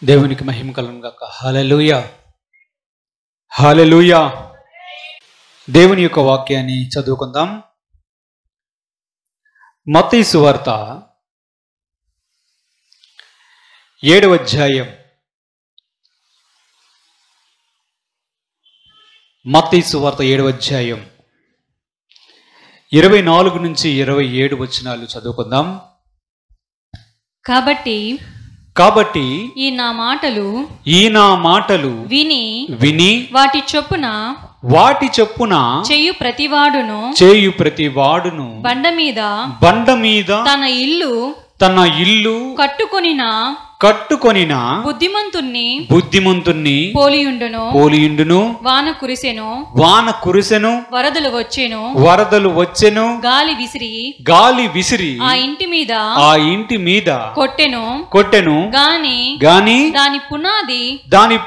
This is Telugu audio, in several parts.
దేవునికి మహిమ కలుగును గాక. హల్లెలూయా, హల్లెలూయా. దేవుని యొక్క వాక్యాన్ని చదువుకుందాం. మత్తయి సువార్త 7వ అధ్యాయం. మత్తయి సువార్త 7వ అధ్యాయం 24 నుంచి 27 వచనాలు చదువుకుందాం. కాబట్టి ఈ నా మాటలు విని వాటి చొప్పున చేయు ప్రతివాడును బండ మీద తన ఇల్లు కట్టుకొనిన బుద్ధిమంతుణ్ణి పోలియుండును. వాన కురిసెను, వరదలు వచ్చెను, గాలి విసిరి ఆ ఇంటి మీద కొట్టెను. గాని దాని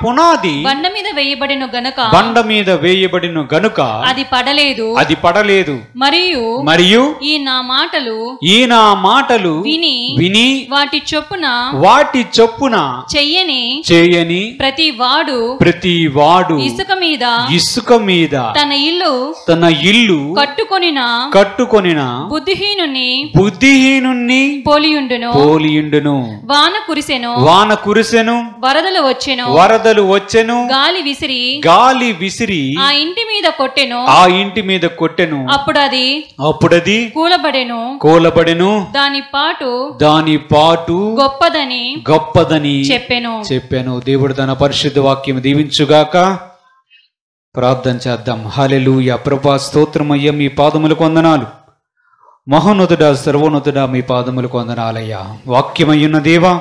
పునాది బండ మీద వేయబడిన గనుక అది పడలేదు. మరియు ఈ నా మాటలు విని వాటి చొప్పున చెయ్యని ప్రతివాడు ఇసుక మీద తన ఇల్లు కట్టుకొనిన బుద్ధిహీనుని పోలియుండును. వాన కురిసెను, వరదలు వచ్చెను, గాలి విసిరి ఆ ఇంటి మీద కొట్టెను. అప్పుడది కూలబడెను. దాని పాటు గొప్పదని చెప్పాను. దేవుడు తన పరిశుద్ధ వాక్యం దీవించుగాక. ప్రార్థన చేద్దాం. హల్లెలూయా. ప్రభువా స్తోత్రమయ్యా, మీ పాదములకు వందనాలు. మహోన్నతుడా, సర్వోన్నతుడా, మీ పాదములకు వందనాలయ్యా. వాక్యమయ్యున్న దేవా,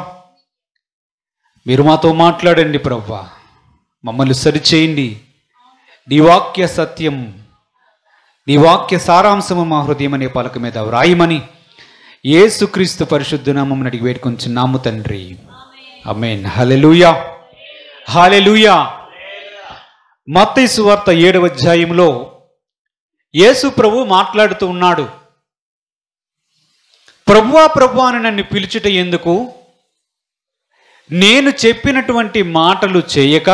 మీరు మాతో మాట్లాడండి ప్రభువా. మమ్మల్ని సరిచేయండి. నీ వాక్య సత్యం, నీ వాక్య సారాంశము మా హృదయం అనే పలక మీద వ్రాయమని యేసుక్రీస్తు పరిశుద్ధ నామమున అడిగి వేడుకొంచున్నాము తండ్రి. ఆమేన్. హల్లెలూయా, హల్లెలూయా. మత్తయి సువార్త 7వ అధ్యాయంలో యేసు ప్రభు మాట్లాడుతూ ఉన్నాడు. ప్రభువా అని నన్ను పిలుచుట ఎందుకు? నేను చెప్పినటువంటి మాటలు చేయక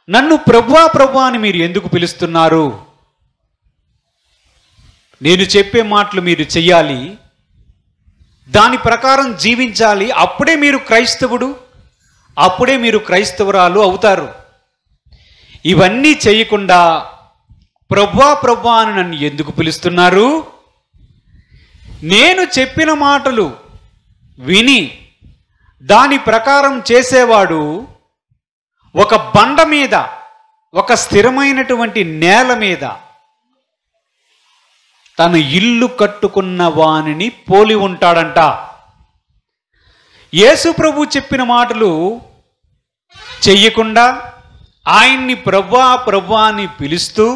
నన్ను ప్రభువా అని మీరు ఎందుకు పిలుస్తున్నారు? నేను చెప్పే మాటలు మీరు చెయ్యాలి, దాని ప్రకారం జీవించాలి. అప్పుడే మీరు క్రైస్తవుడు, అప్పుడే మీరు క్రైస్తవురాలు అవుతారు. ఇవన్నీ చేయకుండా ప్రభువా అని నన్ను ఎందుకు పిలుస్తున్నారు? నేను చెప్పిన మాటలు విని దాని ప్రకారం చేసేవాడు ఒక బండ మీద, ఒక స్థిరమైనటువంటి నేల మీద తన ఇల్లు కట్టుకున్న వానిని పోలి ఉంటాడంట. యేసు ప్రభు చెప్పిన మాటలు చెయ్యకుండా ఆయన్ని ప్రభువా అని పిలుస్తూ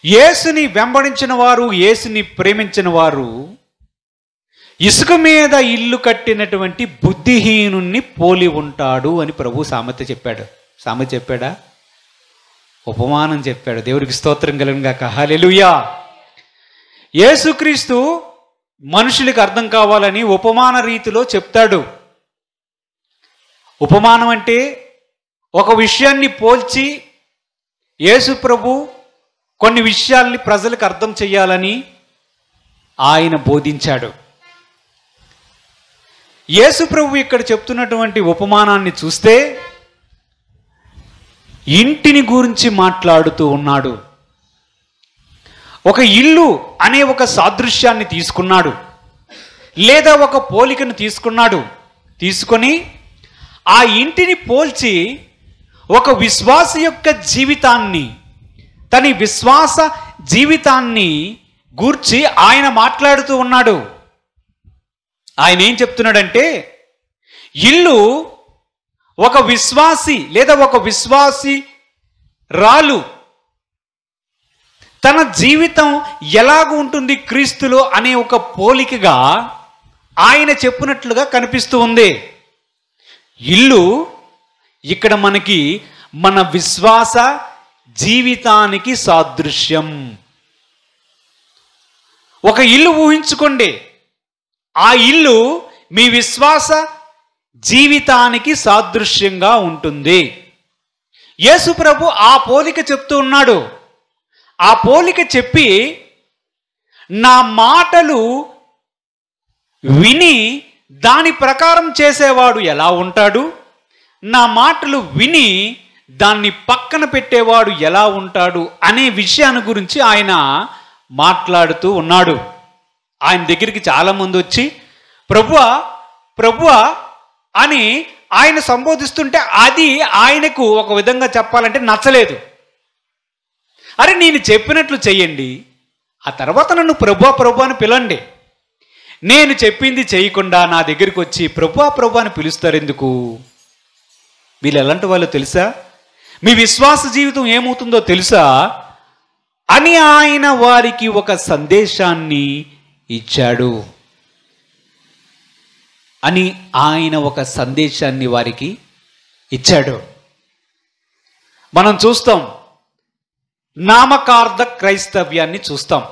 యేసుని వెంబడించిన వారు, యేసుని ప్రేమించిన వారు ఇసుక మీద ఇల్లు కట్టినటువంటి బుద్ధిహీనుణ్ణి పోలి ఉంటాడు అని ప్రభు సామెత చెప్పాడు. సామెత చెప్పాడా? ఉపమానం చెప్పాడు. దేవుడికి స్తోత్రం కలుగును గాక. హల్లెలూయా. యేసుక్రీస్తు మనుషులకు అర్థం కావాలని ఉపమాన రీతిలో చెప్తాడు. ఉపమానం అంటే ఒక విషయాన్ని పోల్చి యేసు ప్రభు కొన్ని విషయాల్ని ప్రజలకు అర్థం చేయాలని ఆయన బోధించాడు. యేసు ప్రభు ఇక్కడ చెప్తున్నటువంటి ఉపమానాన్ని చూస్తే ఇంటిని గురించి మాట్లాడుతూ ఉన్నాడు. ఒక ఇల్లు అనే ఒక సాదృశ్యాన్ని తీసుకున్నాడు, లేదా ఒక పోలికను తీసుకొని ఆ ఇంటిని పోల్చి ఒక విశ్వాస యొక్క జీవితాన్ని, తన విశ్వాస జీవితాన్ని గూర్చి ఆయన మాట్లాడుతూ ఉన్నాడు. ఆయన ఏం చెప్తున్నాడంటే, ఇల్లు ఒక విశ్వాసి లేదా ఒక విశ్వాసి రాలు తన జీవితం ఎలాగ ఉంటుంది క్రీస్తులో అనే ఒక పోలికగా ఆయన చెప్పినట్లుగా కనిపిస్తూ ఉంది. ఇల్లు ఇక్కడ మనకి మన విశ్వాస జీవితానికి సాదృశ్యం. ఒక ఇల్లు ఊహించుకోండి. ఆ ఇల్లు మీ విశ్వాస జీవితానికి సాదృశ్యంగా ఉంటుంది. యేసు ప్రభు ఆ పోలిక చెప్తూ ఉన్నాడు. ఆ పోలిక చెప్పి, నా మాటలు విని దాని ప్రకారం చేసేవాడు ఎలా ఉంటాడు, నా మాటలు విని దాన్ని పక్కన పెట్టేవాడు ఎలా ఉంటాడు అనే విషయాన్ని గురించి ఆయన మాట్లాడుతూ ఉన్నాడు. ఆయన దగ్గరికి చాలామంది వచ్చి ప్రభువా ప్రభువా అని ఆయన సంబోధిస్తుంటే అది ఆయనకు ఒక విధంగా చెప్పాలంటే నచ్చలేదు. అరే, నేను చెప్పినట్లు చెయ్యండి, ఆ తర్వాత నన్ను ప్రభువా ప్రభువా అని పిలండి. నేను చెప్పింది చేయకుండా నా దగ్గరికి వచ్చి ప్రభువా ప్రభువా అని పిలుస్తారు ఎందుకు? వీళ్ళు ఎలాంటి వాళ్ళు తెలుసా? మీ విశ్వాస జీవితం ఏమవుతుందో తెలుసా అని ఆయన వారికి ఒక సందేశాన్ని ఇచ్చాడు. వారికి ఇచ్చాడు. మనం చూస్తాం, నామకార్థ క్రైస్తవ్యాన్ని చూస్తాం.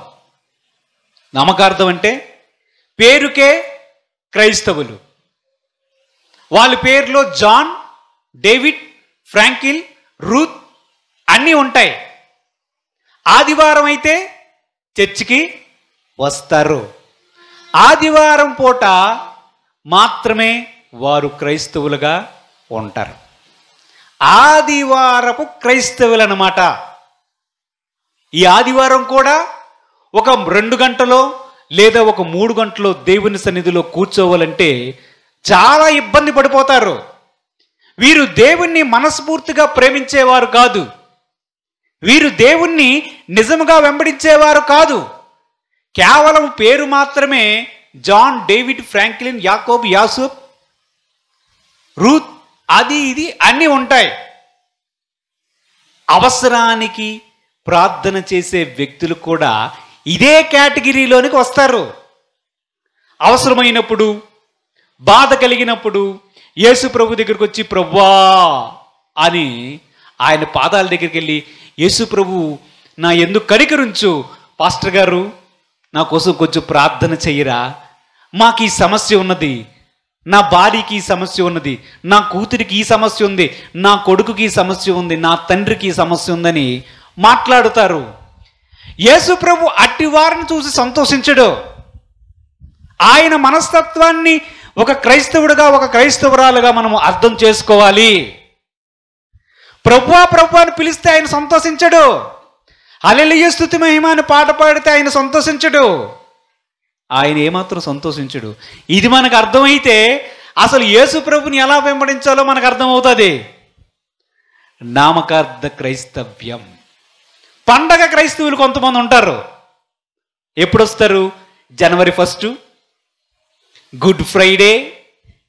నామకార్థం అంటే పేరుకే క్రైస్తవులు. వాళ్ళ పేరులో జాన్, డేవిడ్, ఫ్రాంకిల్, రూత్ అన్నీ ఉంటాయి. ఆదివారం అయితే చర్చికి వస్తారు. ఆదివారం పూట మాత్రమే వారు క్రైస్తవులుగా ఉంటారు. ఆదివారపు క్రైస్తవులు అన్నమాట. ఈ ఆదివారం కూడా ఒక 2 గంటలో లేదా ఒక 3 గంటలో దేవుని సన్నిధిలో కూర్చోవాలంటే చాలా ఇబ్బంది పడిపోతారు. వీరు దేవుణ్ణి మనస్ఫూర్తిగా ప్రేమించేవారు కాదు. వీరు దేవుణ్ణి నిజముగా వెంబడించేవారు కాదు. కేవలం పేరు మాత్రమే జాన్, డేవిడ్, ఫ్రాంక్లిన్, యాకోబ్, యాసూబ్, రూత్, అది ఇది అన్నీ ఉంటాయి. అవసరానికి ప్రార్థన చేసే వ్యక్తులు కూడా ఇదే కేటగిరీలోనికి వస్తారు. అవసరమైనప్పుడు, బాధ కలిగినప్పుడు యేసు ప్రభు దగ్గరికి వచ్చి ప్రభువా అని ఆయన పాదాల దగ్గరికి వెళ్ళి, యేసు ప్రభు నా ఎందుకు కనికరించు, పాస్టర్ గారు నా కోసం కొంచెం ప్రార్థన చెయ్యరా, మాకు ఈ సమస్య ఉన్నది, నా భార్యకి ఈ సమస్య ఉన్నది, నా కూతురికి ఈ సమస్య ఉంది, నా కొడుకుకి ఈ సమస్య ఉంది, నా తండ్రికి ఈ సమస్య ఉందని మాట్లాడుతారు. యేసు ప్రభు అట్టి వారిని చూసి సంతోషించడు. ఆయన మనస్తత్వాన్ని ఒక క్రైస్తవుడిగా, ఒక క్రైస్తవురాలుగా మనము అర్థం చేసుకోవాలి. ప్రభువా ప్రభువా అని పిలిస్తే ఆయన సంతోషించడు. హల్లెలూయా స్తుతి మహిమ అని పాట పాడితే ఆయన సంతోషించడు. ఆయన ఏమాత్రం సంతోషించడు. ఇది మనకు అర్థమైతే అసలు యేసు ప్రభుని ఎలా వెంబడించాలో మనకు అర్థమవుతుంది. నామకార్థ క్రైస్తవ్యం. పండగ క్రైస్తవులు కొంతమంది ఉంటారు. ఎప్పుడు వస్తారు? జనవరి 1, గుడ్ ఫ్రైడే,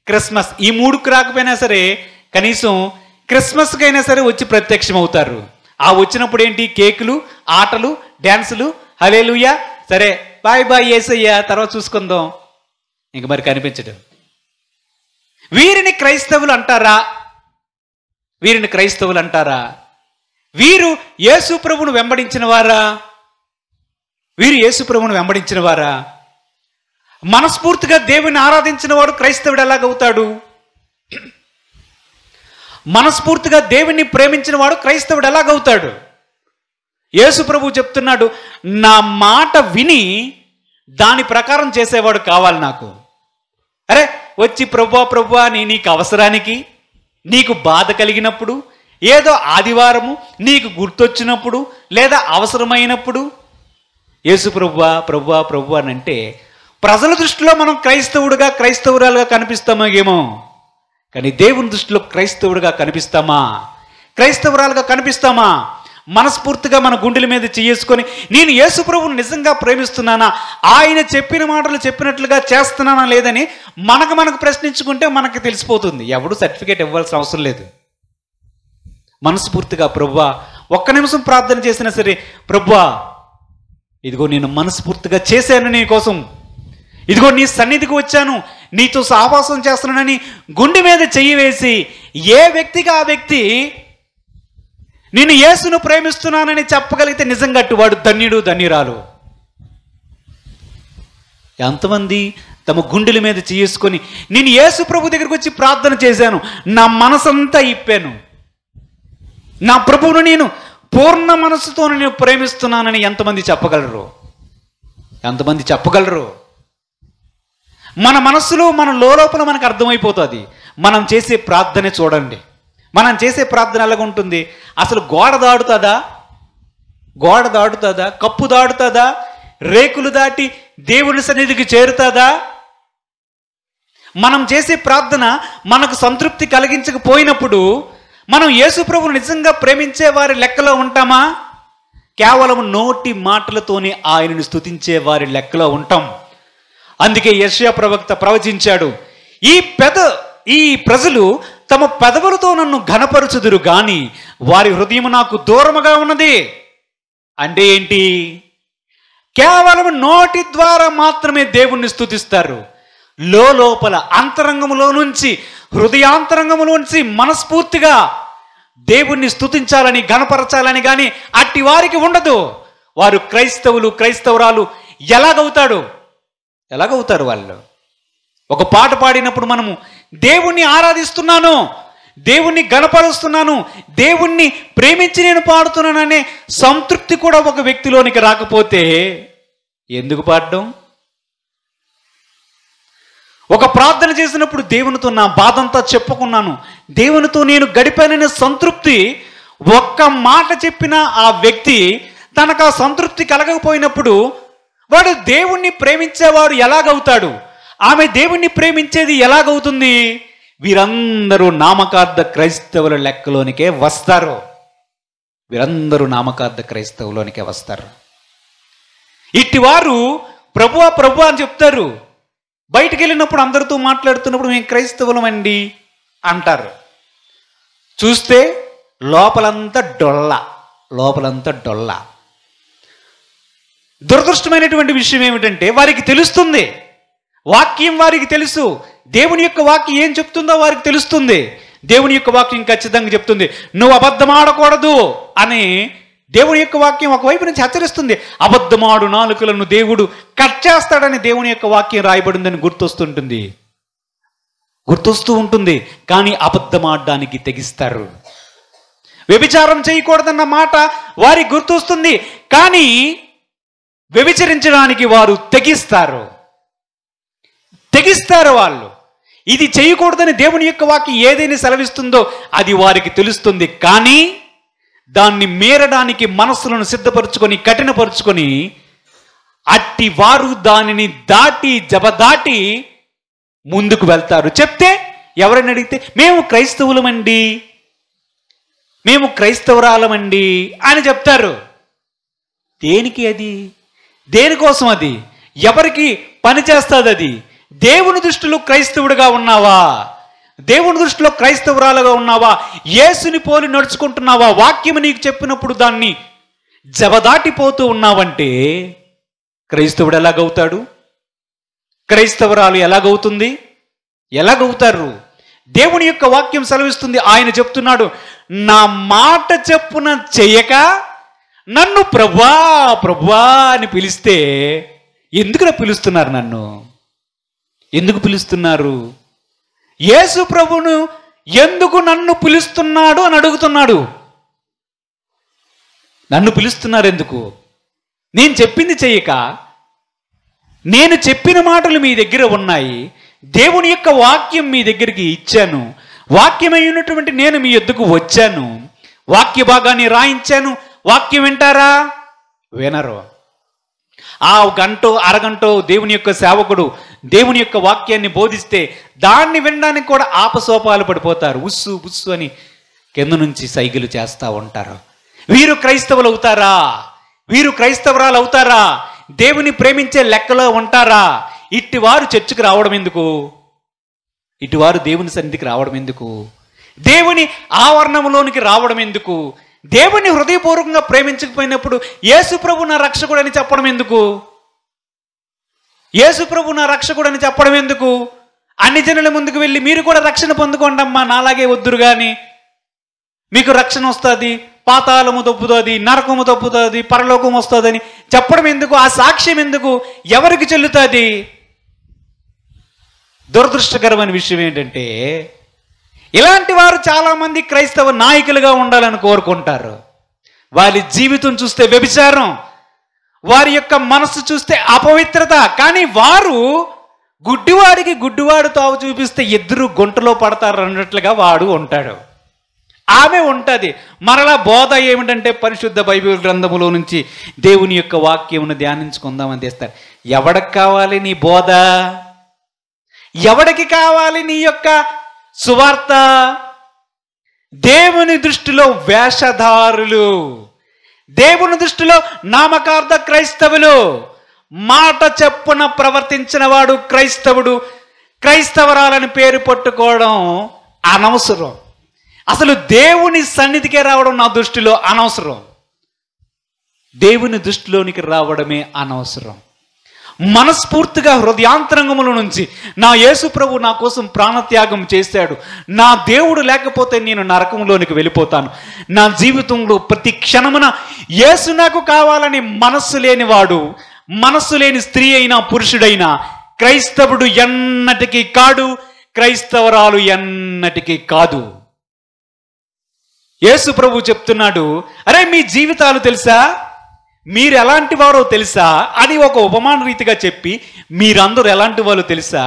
క్రిస్మస్. ఈ 3కు రాకపోయినా సరే కనీసం క్రిస్మస్కైనా సరే వచ్చి ప్రత్యక్షం అవుతారు. ఆ వచ్చినప్పుడు ఏంటి? కేకులు, ఆటలు, డ్యాన్సులు, హల్లెలూయా, సరే బాయ్ బాయ్ యేసయ్యా, తర్వాత చూసుకుందాం, ఇంక మరి కనిపించడం. వీరిని క్రైస్తవులు అంటారా? వీరిని క్రైస్తవులు అంటారా? వీరు యేసు ప్రభువును వెంబడించిన వారా? వీరు యేసు ప్రభువును వెంబడించిన వారా? మనస్ఫూర్తిగా దేవుని ఆరాధించిన వాడు క్రైస్తవుడు ఎలాగవుతాడు? మనస్ఫూర్తిగా దేవుణ్ణి ప్రేమించిన వాడు క్రైస్తవుడు ఎలాగవుతాడు? యేసు ప్రభు చెప్తున్నాడు, నా మాట విని దాని ప్రకారం చేసేవాడు కావాలి నాకు. అరే వచ్చి ప్రభువా ప్రభువా అని నీకు అవసరానికి, నీకు బాధ కలిగినప్పుడు, ఏదో ఆదివారము నీకు గుర్తొచ్చినప్పుడు లేదా అవసరమైనప్పుడు యేసు ప్రభువా ప్రభువా ప్రభువా అని అంటే ప్రజల దృష్టిలో మనం క్రైస్తవుడిగా, క్రైస్తవురాలుగా కనిపిస్తామో ఏమో, కానీ దేవుని దృష్టిలో క్రైస్తవుడిగా కనిపిస్తామా? క్రైస్తవురాలుగా కనిపిస్తామా? మనస్ఫూర్తిగా మన గుండెల మీద చేసుకొని నేను యేసు ప్రభువుని నిజంగా ప్రేమిస్తున్నానా, ఆయన చెప్పిన మాటలు చెప్పినట్లుగా చేస్తున్నానా లేదని మనకు ప్రశ్నించుకుంటే మనకు తెలిసిపోతుంది. ఎవడు సర్టిఫికేట్ ఇవ్వాల్సిన అవసరం లేదు. మనస్ఫూర్తిగా ప్రభువా, ఒక్క నిమిషం ప్రార్థన చేసినా సరే, ప్రభువా ఇదిగో నేను మనస్ఫూర్తిగా చేశాను నీ కోసం, ఇదిగో నీ సన్నిధికి వచ్చాను, నీతో సహవాసం చేస్తున్నానని గుండె మీద చెయ్యి వేసి ఏ వ్యక్తిగా ఆ వ్యక్తి నేను యేసును ప్రేమిస్తున్నానని చెప్పగలిగితే నిజంగా వాడు ధన్యుడు, ధన్యురాలు. ఎంతమంది తమ గుండెల మీద చేసుకొని నేను యేసు ప్రభు దగ్గరికి వచ్చి ప్రార్థన చేశాను, నా మనసంతా ఇప్పాను, నా ప్రభువును నేను పూర్ణ మనస్సుతో నేను ప్రేమిస్తున్నానని ఎంతమంది చెప్పగలరు? ఎంతమంది చెప్పగలరు? మన మనస్సులో మన లోపల మనకు అర్థమైపోతుంది. మనం చేసే ప్రార్థన చూడండి. మనం చేసే ప్రార్థన ఎలాగ ఉంటుంది? అసలు గోడ దాడుతుందా? గోడ దాడుతుందా? కప్పు దాడుతుందా? రేకులు దాటి దేవుని సన్నిధికి చేరుతుందా? మనం చేసే ప్రార్థన మనకు సంతృప్తి కలిగించకపోయినప్పుడు మనం యేసు ప్రభువును నిజంగా ప్రేమించే వారి లెక్కలో ఉంటామా? కేవలం నోటి మాటలతోనే ఆయనను స్తుతించే వారి లెక్కలో ఉంటాం. అందుకే యెషయా ప్రవక్త ప్రవచించాడు, ఈ ప్రజలు తమ పెదవులతో నన్ను ఘనపరచుదురు గాని వారి హృదయం నాకు దూరముగా ఉన్నది. అంటే ఏంటి? కేవలం నోటి ద్వారా మాత్రమే దేవుణ్ణి స్తుతిస్తారు. లోపల అంతరంగములో నుంచి, హృదయాంతరంగములో నుంచి మనస్ఫూర్తిగా దేవుణ్ణి స్తుతించాలని, ఘనపరచాలని కానీ అట్టి వారికి ఉండదు. వారు క్రైస్తవురాలు ఎలాగవుతారు వాళ్ళు? ఒక పాట పాడినప్పుడు మనము దేవుణ్ణి ఆరాధిస్తున్నాను, దేవుణ్ణి ఘనపరుస్తున్నాను, దేవుణ్ణి ప్రేమించి నేను పాడుతున్నాననే సంతృప్తి కూడా ఒక వ్యక్తిలోనికి రాకపోతే ఎందుకు పాడడం? ఒక ప్రార్థన చేసినప్పుడు దేవునితో నా బాధంతా చెప్పుకున్నాను, దేవునితో నేను గడిపాననే సంతృప్తి ఒక్క మాట చెప్పిన ఆ వ్యక్తి తనకు ఆ సంతృప్తి కలగకపోయినప్పుడు వాడు దేవుణ్ణి ప్రేమించేవాడు ఎలాగవుతాడు? ఆమె దేవుణ్ణి ప్రేమించేది ఎలాగవుతుంది? వీరందరూ నామకార్థ క్రైస్తవుల లెక్కలోనికే వస్తారు. వీరందరూ నామకార్థ క్రైస్తవులోనికే వస్తారు. ఇట్టివారు ప్రభువా ప్రభు అని చెప్తారు. బయటికి వెళ్ళినప్పుడు అందరితో మాట్లాడుతున్నప్పుడు మేము క్రైస్తవులమండి అంటారు. చూస్తే లోపలంతా డొల్ల. దురదృష్టమైనటువంటి విషయం ఏమిటంటే వారికి తెలుస్తుంది, వాక్యం వారికి తెలుసు, దేవుని యొక్క వాక్యం ఏం చెప్తుందో వారికి తెలుస్తుంది. దేవుని యొక్క వాక్యం ఖచ్చితంగా చెప్తుంది నువ్వు అబద్ధం ఆడకూడదు అని. దేవుని యొక్క వాక్యం ఒకవైపు నుంచి హెచ్చరిస్తుంది. అబద్ధమాడు నాలుకలను దేవుడు కట్ చేస్తాడని దేవుని యొక్క వాక్యం రాయబడిందని గుర్తొస్తూ ఉంటుంది. కానీ అబద్ధమాడడానికి తెగిస్తారు. వ్యభిచారం చేయకూడదన్న మాట వారికి గుర్తొస్తుంది, కానీ వ్యభిచరించడానికి వారు తెగిస్తారు. వాళ్ళు ఇది చేయకూడదని దేవుని యొక్క వాక్యం ఏదైనా సెలవిస్తుందో అది వారికి తెలుస్తుంది, కానీ దాన్ని మీరడానికి మనస్సులను సిద్ధపరచుకొని కఠినపరుచుకొని అట్టి వారు దానిని జబదాటి ముందుకు వెళ్తారు. చెప్తే ఎవరైనా అడిగితే మేము క్రైస్తవులమండి, మేము క్రైస్తవురాలమండి అని చెప్తారు. దేనికి అది? దేనికోసం అది? ఎవరికి పని చేస్తుంది అది? దేవుని దృష్టిలో క్రైస్తవుడిగా ఉన్నావా? దేవుని దృష్టిలో క్రైస్తవురాలుగా ఉన్నావా? యేసుని పోలి నడుచుకుంటున్నావా? వాక్యము నీకు చెప్పినప్పుడు దాన్ని జబదాటిపోతూ ఉన్నావంటే క్రైస్తవుడు ఎలాగవుతాడు? క్రైస్తవురాలు ఎలాగవుతారు? దేవుని యొక్క వాక్యం సెలవిస్తుంది. ఆయన చెప్తున్నాడు, నా మాట చెప్పున చెయ్యక నన్ను ప్రభువా ప్రభువా అని పిలిస్తే ఎందుకు పిలుస్తున్నారు? ఎందుకు పిలుస్తున్నారు? యేసు ప్రభువును ఎందుకు నన్ను పిలుస్తున్నాడు అని అడుగుతున్నాడు. నన్ను పిలుస్తున్నారు ఎందుకు? నేను చెప్పింది చెయ్యక, నేను చెప్పిన మాటలు మీ దగ్గర ఉన్నాయి, దేవుని యొక్క వాక్యం మీ దగ్గరికి ఇచ్చాను, వాక్యమై ఉన్నటువంటి నేను మీ యొద్దకు వచ్చాను, వాక్య భాగాన్ని రాయించాను, వాక్యం వింటారా? వినరు. ఆ గంటో అరగంటో దేవుని యొక్క సేవకుడు దేవుని యొక్క వాక్యాన్ని బోధిస్తే దాన్ని వినడానికి కూడా ఆపసోపాలు పడిపోతారు. ఉస్సు బుస్సు అని కింద నుంచి సైగలు చేస్తూ ఉంటారు. వీరు క్రైస్తవులు అవుతారా? వీరు క్రైస్తవురాలు అవుతారా? దేవుని ప్రేమించే లెక్కలో ఉంటారా? ఇట్టివారు చర్చికి రావడం ఎందుకు? ఇటువారు దేవుని సన్నిధికి రావడం ఎందుకు? దేవుని ఆవరణంలోనికి రావడం ఎందుకు? దేవుని హృదయపూర్వకంగా ప్రేమించకపోయినప్పుడు యేసు ప్రభు నా రక్షకుడు అని చెప్పడం ఎందుకు? యేసు ప్రభు నా రక్షకుడు అని చెప్పడం ఎందుకు? అన్ని జనుల ముందుకు వెళ్ళి మీరు కూడా రక్షణ పొందుకోండి అమ్మా, నాలాగే వద్దురు కానీ మీకు రక్షణ వస్తుంది, పాతాళము తప్పుతుంది, నరకము తప్పుతుంది, పరలోకం వస్తుందని చెప్పడం ఎందుకు? ఆ సాక్ష్యం ఎందుకు? ఎవరికి చెల్లుతుంది? దురదృష్టకరమైన విషయం ఏంటంటే ఇలాంటి వారు చాలామంది క్రైస్తవ నాయకులుగా ఉండాలని కోరుకుంటారు. వారి జీవితం చూస్తే వ్యభిచారం, వారి యొక్క మనస్సు చూస్తే అపవిత్రత. కానీ వారు గుడ్డివాడికి గుడ్డివాడు తావు చూపిస్తే ఇద్దరు గుంటలో పడతారు అన్నట్లుగా వాడు ఉంటాడు, ఆమె ఉంటుంది. మరలా బోధ ఏమిటంటే పరిశుద్ధ బైబిల్ గ్రంథములో నుంచి దేవుని యొక్క వాక్యమును ధ్యానించుకుందామని తెస్తారు. ఎవడికి కావాలి నీ బోధ? ఎవడికి కావాలి నీ యొక్క సువార్త? దేవుని దృష్టిలో వేషధారులు, దేవుని దృష్టిలో నామకార్థ క్రైస్తవులు, మాట చెప్పున ప్రవర్తించిన వాడు క్రైస్తవుడు, క్రైస్తవరాలని పేరు పట్టుకోవడం అనవసరం. అసలు దేవుని సన్నిధికే రావడం నా దృష్టిలో అనవసరం. దేవుని దృష్టిలోనికి రావడమే అనవసరం. మనస్ఫూర్తిగా హృదయాంతరంగముల నుంచి నా యేసు ప్రభు నా కోసం ప్రాణత్యాగం చేశాడు, నా దేవుడు లేకపోతే నేను నరకంలోనికి వెళ్ళిపోతాను, నా జీవితంలో ప్రతి క్షణమున యేసు నాకు కావాలని మనస్సు లేనివాడు, మనస్సు లేని స్త్రీ అయినా పురుషుడైనా క్రైస్తవుడు ఎన్నటికీ కాడు, క్రైస్తవరాలు ఎన్నటికీ కాదు. యేసు ప్రభు చెప్తున్నాడు, అరే మీ జీవితాలు తెలుసా, మీరు ఎలాంటి వారో తెలుసా అని ఒక ఉపమాన రీతిగా చెప్పి, మీరందరూ ఎలాంటి వాళ్ళు తెలుసా,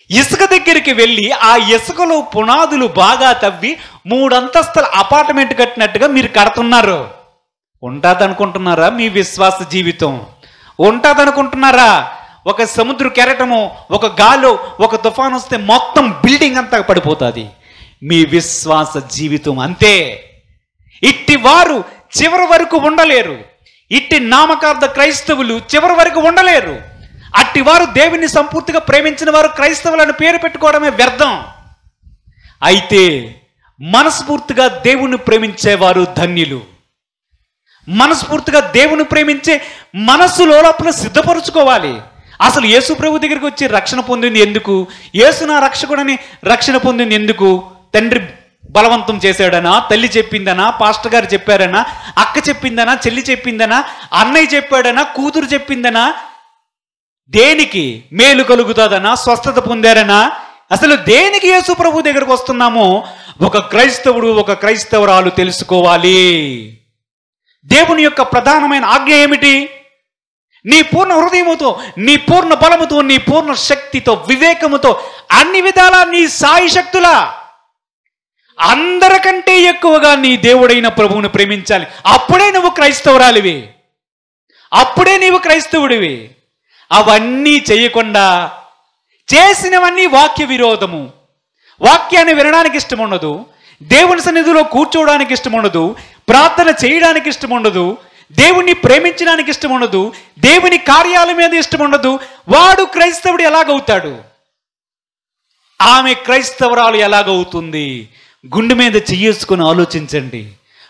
ఇసుక దగ్గరికి వెళ్ళి ఆ ఇసుకలో పునాదులు బాగా తవ్వి 3 అంతస్తుల అపార్ట్మెంట్ కట్టినట్టుగా మీరు కడుతున్నారు. ఉంటుందనుకుంటున్నారా మీ విశ్వాస జీవితం? ఉంటుందనుకుంటున్నారా? ఒక సముద్ర కెరటము, ఒక గాలో, ఒక తుఫాను వస్తే మొత్తం బిల్డింగ్ అంతా పడిపోతుంది. మీ విశ్వాస జీవితం అంతే. ఇట్టి వారు చివరి వరకు ఉండలేరు. ఇట్టి నామకార్థ క్రైస్తవులు చివరి వరకు ఉండలేరు. అట్టి వారు దేవుని సంపూర్తిగా ప్రేమించిన వారు క్రైస్తవులను పేరు పెట్టుకోవడమే వ్యర్థం. అయితే మనస్ఫూర్తిగా దేవుని ప్రేమించేవారు ధన్యులు. మనస్ఫూర్తిగా దేవుని ప్రేమించే మనస్సు లోపల సిద్ధపరుచుకోవాలి. అసలు యేసు ప్రభు దగ్గరికి వచ్చి రక్షణ పొందింది ఎందుకు? యేసు నా రక్షకుడని రక్షణ పొందింది ఎందుకు? తండ్రి బలవంతం చేశాడనా, తల్లి చెప్పిందనా, పాస్టర్ గారు చెప్పారనా, అక్క చెప్పిందనా, చెల్లి చెప్పిందనా, అన్నయ్య చెప్పాడనా, కూతురు చెప్పిందనా, దేనికి మేలు కలుగుతుందనా, స్వస్థత పొందారనా? అసలు దేనికి యేసు ప్రభు దగ్గరకు వస్తున్నామో ఒక క్రైస్తవుడు, ఒక క్రైస్తవరాలు తెలుసుకోవాలి. దేవుని యొక్క ప్రధానమైన ఆజ్ఞ ఏమిటి? నీ పూర్ణ హృదయముతో, నీ పూర్ణ బలముతో, నీ పూర్ణ శక్తితో, వివేకముతో, అన్ని విధాలా నీ సాయి శక్తులా అందరికంటే ఎక్కువగా నీ దేవుడైన ప్రభువును ప్రేమించాలి. అప్పుడే నువ్వు క్రైస్తవురాలివి, అప్పుడే నీవు క్రైస్తవుడివి. అవన్నీ చేయకుండా చేసినవన్నీ వాక్య విరోధము. వాక్యాన్ని వినడానికి ఇష్టం ఉండదు, దేవుని సన్నిధిలో కూర్చోవడానికి ఇష్టం ఉండదు, ప్రార్థన చేయడానికి ఇష్టం ఉండదు, దేవుణ్ణి ప్రేమించడానికి ఇష్టం ఉండదు, దేవుని కార్యాల మీద ఇష్టం ఉండదు. వాడు క్రైస్తవుడు ఎలాగవుతాడు? ఆమె క్రైస్తవరాలు ఎలాగవుతుంది? గుండె మీద చెయ్యేసుకుని ఆలోచించండి.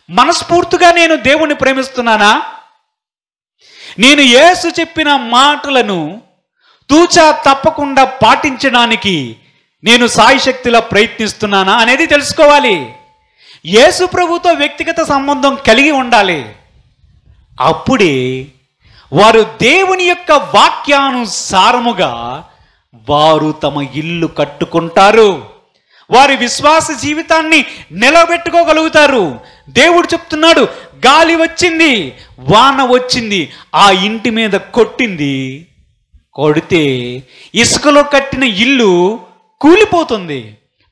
మనస్ఫూర్తిగా నేను దేవుణ్ణి ప్రేమిస్తున్నానా? నేను యేసు చెప్పిన మాటలను తూచా తప్పకుండా పాటించడానికి నేను సాయశక్తిలా ప్రయత్నిస్తున్నానా అనేది తెలుసుకోవాలి. యేసు ప్రభుతో వ్యక్తిగత సంబంధం కలిగి ఉండాలి. అప్పుడే వారు దేవుని యొక్క వాక్యానుసారముగా వారు తమ ఇల్లు కట్టుకుంటారు, వారి విశ్వాస జీవితాన్ని నిలబెట్టుకోగలుగుతారు. దేవుడు చెప్తున్నాడు, గాలి వచ్చింది, వాన వచ్చింది, ఆ ఇంటి మీద కొట్టింది, కొడితే ఇసుకలో కట్టిన ఇల్లు కూలిపోతుంది.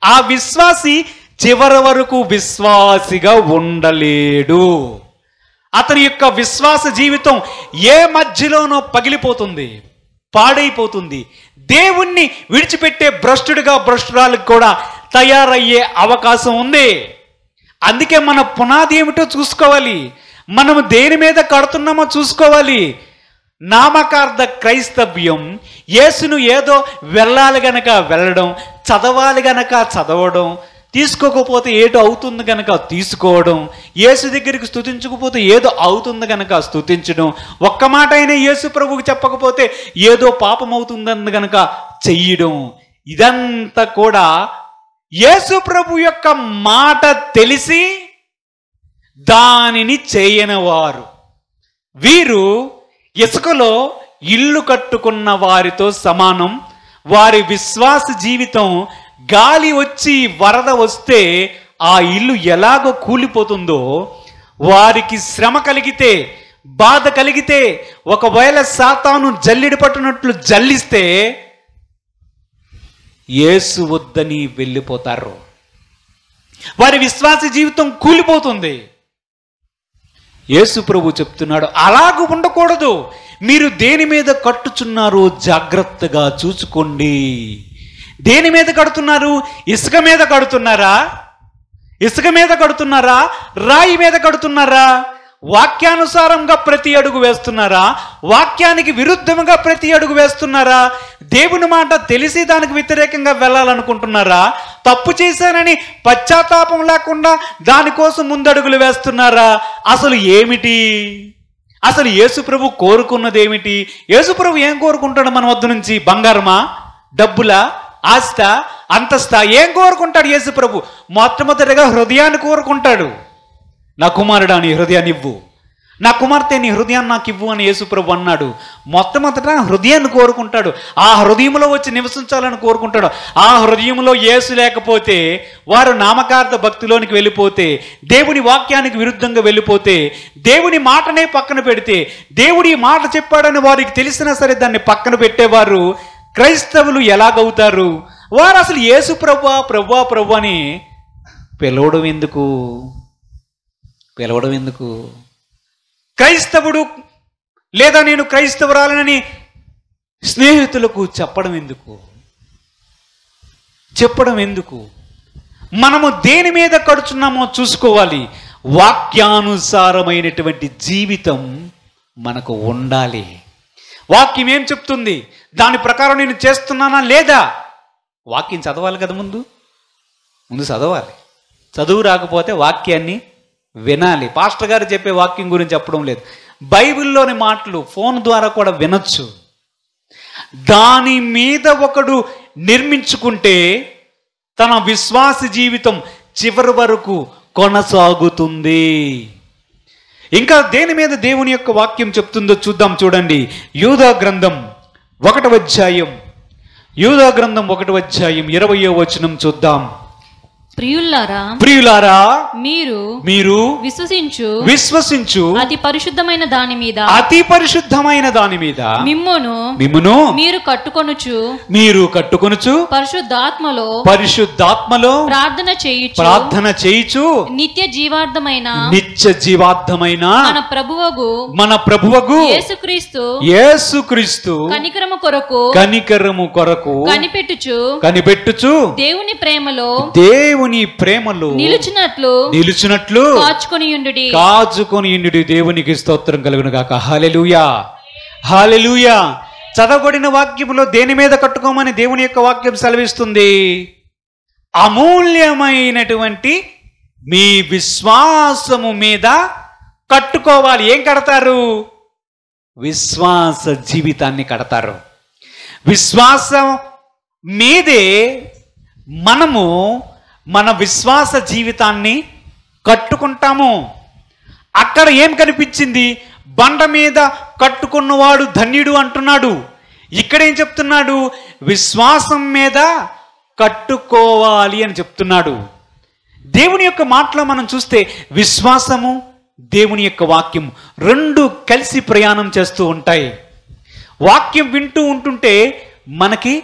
ఆ విశ్వాసి చివరి వరకు విశ్వాసిగా ఉండలేడు. అతని యొక్క విశ్వాస జీవితం ఏ మధ్యలోనో పగిలిపోతుంది, పాడైపోతుంది. దేవుణ్ణి విడిచిపెట్టే భ్రష్టుడిగా, భ్రష్టురాలకు కూడా తయారయ్యే అవకాశం ఉంది. అందుకే మన పునాది ఏమిటో చూసుకోవాలి, మనము దేని మీద కడుతున్నామో చూసుకోవాలి. నామకార్థ క్రైస్తవ్యం యేసును ఏదో వెళ్ళాలి గనక వెళ్ళడం, చదవాలి గనక చదవడం, తీసుకోకపోతే ఏదో అవుతుంది కనుక తీసుకోవడం, యేసు దగ్గరికి స్తుతించకపోతే ఏదో అవుతుంది కనుక స్తుతించడం, ఒక్క మాట అయినా యేసు ప్రభువుకి చెప్పకపోతే ఏదో పాపం అవుతుందని కనుక చెయ్యడం, ఇదంతా కూడా యేసు ప్రభు యొక్క మాట తెలిసి దానిని చేయనివారు. వీరు ఇసుకలో ఇల్లు కట్టుకున్న వారితో సమానం. వారి విశ్వాస జీవితం గాలి వచ్చి వరద వస్తే ఆ ఇల్లు ఎలాగో కూలిపోతుందో, వారికి శ్రమ కలిగితే, బాధ కలిగితే, ఒకవేళ సాతాను జల్లిడి పట్టునట్లు జల్లిస్తే యేసు వద్దని వెళ్ళిపోతారు. వారి విశ్వాస జీవితం కూలిపోతుంది. యేసు ప్రభు చెప్తున్నాడు, అలాగూ ఉండకూడదు. మీరు దేని మీద కట్టుచున్నారో జాగ్రత్తగా చూసుకోండి. దేని మీద కడుతున్నారు? ఇసుక మీద కడుతున్నారా? ఇసుక మీద కడుతున్నారా? రాయి మీద కడుతున్నారా? వాక్యానుసారంగా ప్రతి అడుగు వేస్తున్నారా? వాక్యానికి విరుద్ధంగా ప్రతి అడుగు వేస్తున్నారా? దేవుని మాట తెలిసి దానికి వ్యతిరేకంగా వెళ్ళాలనుకుంటున్నారా? తప్పు చేశానని పశ్చాత్తాపం లేకుండా దానికోసం ముందడుగులు వేస్తున్నారా? అసలు ఏమిటి? అసలు యేసుప్రభు కోరుకున్నది ఏమిటి? యేసుప్రభు ఏం కోరుకుంటాడు మన వద్ద నుంచి? బంగారమా? డబ్బులా? ఆస్త? అంతస్తా? ఏం కోరుకుంటాడు యేసుప్రభు? మొట్టమొదటిగా హృదయాన్ని కోరుకుంటాడు. నా కుమారుడా నీ హృదయాన్ని ఇవ్వు, నా కుమార్తె నీ హృదయాన్ని నాకు ఇవ్వు అని యేసుప్రభు అన్నాడు. మొట్టమొదట హృదయాన్ని కోరుకుంటాడు. ఆ హృదయంలో వచ్చి నివసించాలని కోరుకుంటాడు. ఆ హృదయంలో యేసు లేకపోతే, వారు నామకార్థ భక్తిలోనికి వెళ్ళిపోతే, దేవుని వాక్యానికి విరుద్ధంగా వెళ్ళిపోతే, దేవుని మాటనే పక్కన పెడితే, దేవుడి మాట చెప్పాడని వారికి తెలిసినా సరే దాన్ని పక్కన పెట్టేవారు క్రైస్తవులు ఎలాగవుతారు? వారు అసలు యేసు ప్రభువా ప్రభువా ప్రభు అని పిలవడం ఎందుకు? పిలవడం ఎందుకు? క్రైస్తవుడు లేదా నేను క్రైస్తవురాలనని స్నేహితులకు చెప్పడం ఎందుకు? చెప్పడం ఎందుకు? మనము దేని మీద కడుచున్నామో చూసుకోవాలి. వాక్యానుసారమైనటువంటి జీవితం మనకు ఉండాలి. వాక్యం ఏం చెప్తుంది, దాని ప్రకారం నేను చేస్తున్నానా లేదా? వాక్యం చదవాలి కదా, ముందు చదవాలి. చదువు రాకపోతే వాక్యాన్ని వినాలి. పాస్టర్ గారు చెప్పే వాక్యం గురించి చెప్పడం లేదు, బైబిల్లోని మాటలు ఫోన్ ద్వారా కూడా వినొచ్చు. దాని మీద ఒకడు నిర్మించుకుంటే తన విశ్వాస జీవితం చివరి వరకు కొనసాగుతుంది. ఇంకా దేని మీద దేవుని యొక్క వాక్యం చెప్తుందో చూద్దాం. చూడండి, యూదా గ్రంథం 1వ అధ్యాయం, యూదా గ్రంథం 1వ అధ్యాయం 20వ వచనం చూద్దాం. ప్రియులారా మీరు విశ్వసించు అతి పరిశుద్ధమైన దాని మీద మిమ్మును మీరు కట్టుకొనుచు పరిశుద్ధాత్మలో ప్రార్థన చేయుచు నిత్య జీవార్థమైన మన ప్రభువగు యేసుక్రీస్తు కనికరము కొరకు కనిపెట్టుచు దేవుని ప్రేమలో నిలుచున్నట్లు కాచుకొని ఉండుడి. దేవునికి స్తోత్రం కలుగును గాక. హల్లెలూయా, హల్లెలూయా. చదవబడిన వాక్యములో దేని మీద కట్టుకోమని దేవుని యొక్క వాక్యం సెలవిస్తుంది? అమూల్యమైనటువంటి మీ విశ్వాసము మీద కట్టుకోవాలి. ఏం కడతారు? విశ్వాస జీవితాన్ని కడతారు. విశ్వాసం మీదే మనము మన విశ్వాస జీవితాన్ని కట్టుకుంటాము. అక్కడ ఏం కనిపించింది? బండ మీద కట్టుకున్నవాడు ధన్యుడు అంటున్నాడు. ఇక్కడేం చెప్తున్నాడు? విశ్వాసం మీద కట్టుకోవాలి అని చెప్తున్నాడు. దేవుని యొక్క మాటలో మనం చూస్తే విశ్వాసము, దేవుని యొక్క వాక్యం రెండు కలిసి ప్రయాణం చేస్తూ ఉంటాయి. వాక్యం వింటూ ఉంటుంటే మనకి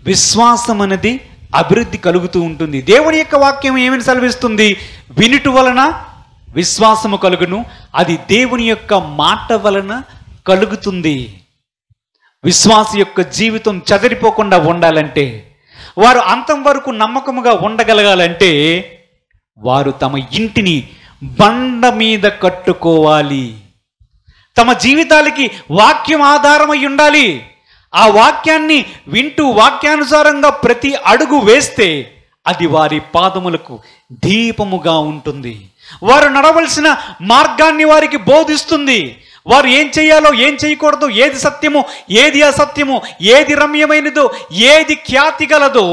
విశ్వాసం అనేది అభివృద్ధి కలుగుతూ ఉంటుంది. దేవుని యొక్క వాక్యం ఏమని సెలవిస్తుంది? వినుట వలన విశ్వాసము కలుగును, అది దేవుని యొక్క మాట వలన కలుగుతుంది. విశ్వాస యొక్క జీవితం చెదిరిపోకుండా ఉండాలంటే, వారు అంతం వరకు నమ్మకముగా ఉండగలగాలంటే, వారు తమ ఇంటిని బండ మీద కట్టుకోవాలి. తమ జీవితాలకి వాక్యం ఆధారమై ఉండాలి. ఆ వాక్యాన్ని వింటూ వాక్యానుసారంగా ప్రతి అడుగు వేస్తే అది వారి పాదములకు దీపముగా ఉంటుంది. వారు నడవలసిన మార్గాన్ని వారికి బోధిస్తుంది. వారు ఏం చేయాలో ఏం చేయకూడదు, ఏది సత్యమో ఏది అసత్యమో, ఏది రమ్యమైనదో ఏది ఖ్యాతి గలదో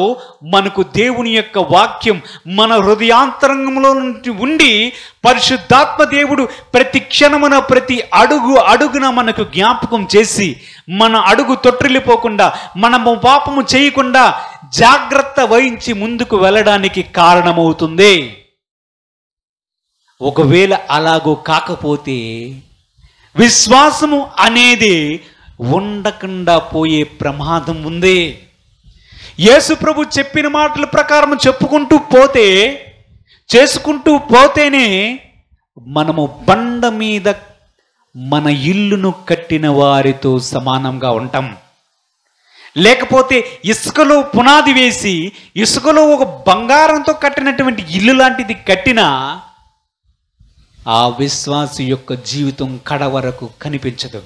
మనకు దేవుని యొక్క వాక్యం మన హృదయాంతరంగంలో నుండి ఉండి పరిశుద్ధాత్మ దేవుడు ప్రతి క్షణమున ప్రతి అడుగున మనకు జ్ఞాపకం చేసి మన అడుగు తొట్టిల్లిపోకుండా మనము పాపము చేయకుండా జాగ్రత్త వహించి ముందుకు వెళ్ళడానికి కారణమవుతుంది. ఒకవేళ అలాగో కాకపోతే విశ్వాసము అనేది ఉండకుండా పోయే ప్రమాదం ఉంది. యేసు ప్రభు చెప్పిన మాటల ప్రకారం చేసుకుంటూ పోతేనే మనము బండ మీద మన ఇల్లును కట్టిన వారితో సమానంగా ఉంటాం. లేకపోతే ఇసుకలో పునాది వేసి ఇసుకలో ఒక బంగారంతో కట్టినటువంటి ఇల్లు లాంటిది కట్టినా ఆ విశ్వాసి యొక్క జీవితం కడ వరకు కనిపించదు.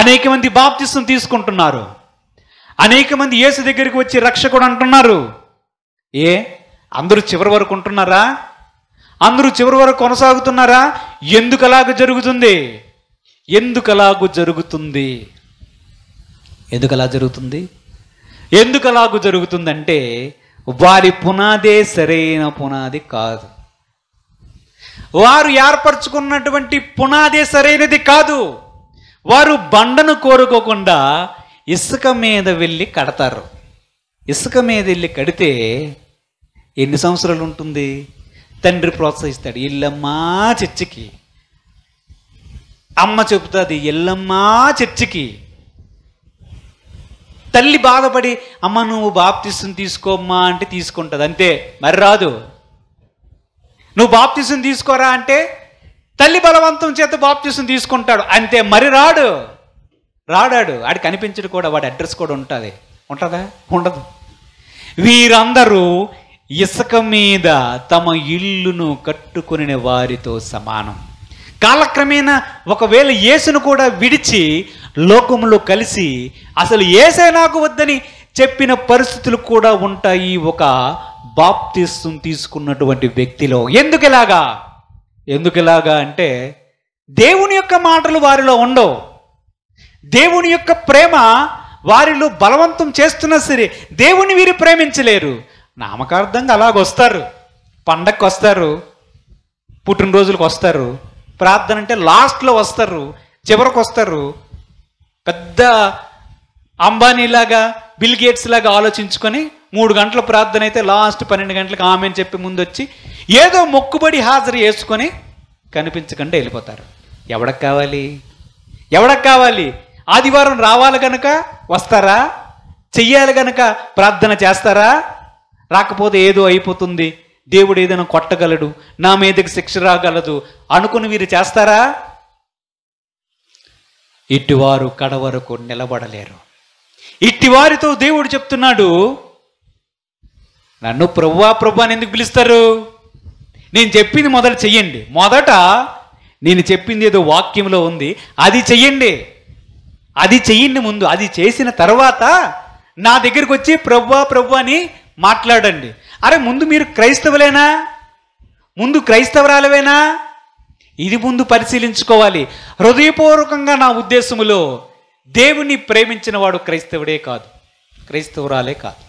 అనేక మంది బాప్తిసం తీసుకుంటున్నారు, అనేక మంది యేసు దగ్గరికి వచ్చి రక్షకుడు అంటున్నారు. అందరూ చివరి వరకు ఉంటున్నారా? అందరూ చివరి వరకు కొనసాగుతున్నారా? ఎందుకు అలాగ జరుగుతుంది? ఎందుకు అలాగూ జరుగుతుందంటే వారి పునాదే సరైన పునాది కాదు. వారు ఏర్పరచుకున్నటువంటి పునాదే సరైనది కాదు. వారు బండను కోరుకోకుండా ఇసుక మీద వెళ్ళి కడతారు. ఇసుక మీద వెళ్ళి కడితే ఎన్ని సంవత్సరాలు ఉంటుంది? తండ్రి ప్రోత్సహిస్తాడు, ఎల్లమ్మా చర్చికి. అమ్మ చెబుతుంది, ఎల్లమ్మా చర్చికి. తల్లి బాధపడి, అమ్మ నువ్వు బాప్తిసం తీసుకోమ్మా అంటే తీసుకుంటుంది, అంతే, మరి రాదు. నువ్వు బాప్తిసం తీసుకోరా అంటే తల్లి బలవంతం చేత బాప్తిసం తీసుకుంటాడు, అంతే, మరి రాడాడు. ఆడి కనిపించడు కూడా, వాడి అడ్రస్ కూడా ఉంటుందా? ఉండదు. వీరందరూ ఇసుక మీద తమ ఇల్లును కట్టుకునే వారితో సమానం. కాలక్రమేణా ఒకవేళ యేసును కూడా విడిచి లోకములో కలిసి అసలు యేసే నాకు వద్దని చెప్పిన పరిస్థితులు కూడా ఉంటాయి ఒక బాప్తిసం తీసుకున్నటువంటి వ్యక్తిలో. ఎందుకు ఇలాగా అంటే దేవుని యొక్క మాటలు వారిలో ఉండవు. దేవుని యొక్క ప్రేమ వారిలో బలవంతం చేస్తున్నా సరే దేవుని వీరు ప్రేమించలేరు. నామకార్థంగా అలాగొస్తారు, పండగకు వస్తారు, పుట్టినరోజులకు వస్తారు, ప్రార్థన అంటే లాస్ట్లో వస్తారు, చివరికి వస్తారు. పెద్ద అంబానీలాగా బిల్ గేట్స్ లాగా ఆలోచించుకొని 3 గంటల ప్రార్థన అయితే లాస్ట్ 12 గంటలకు ఆమెను చెప్పి ముందు వచ్చి ఏదో మొక్కుబడి హాజరు చేసుకొని కనిపించకుండా వెళ్ళిపోతారు. ఎవడకు కావాలి? ఆదివారం రావాలి గనక వస్తారా? చెయ్యాలి గనక ప్రార్థన చేస్తారా? రాకపోతే ఏదో అయిపోతుంది, దేవుడు ఏదైనా కొట్టగలడు, నా మీదకి శిక్ష రాగలదు అనుకుని వీరు చేస్తారా? ఇటువారు కడ వరకు నిలబడలేరు. ఇట్టివారితో దేవుడు చెప్తున్నాడు, నన్ను ప్రభువా అని ఎందుకు పిలుస్తారు? నేను చెప్పింది మొదట చెయ్యండి. మొదట నేను చెప్పింది ఏదో వాక్యంలో ఉంది, అది చెయ్యండి ముందు. అది చేసిన తర్వాత నా దగ్గరికి వచ్చి ప్రభువా అని మాట్లాడండి. అరే ముందు మీరు క్రైస్తవులేనా? ముందు క్రైస్తవరాలవేనా? ఇది ముందు పరిశీలించుకోవాలి. హృదయపూర్వకంగా నా ఉద్దేశములో దేవుని ప్రేమించిన వాడు క్రైస్తవుడే కాదు, క్రైస్తవురాలే కాదు.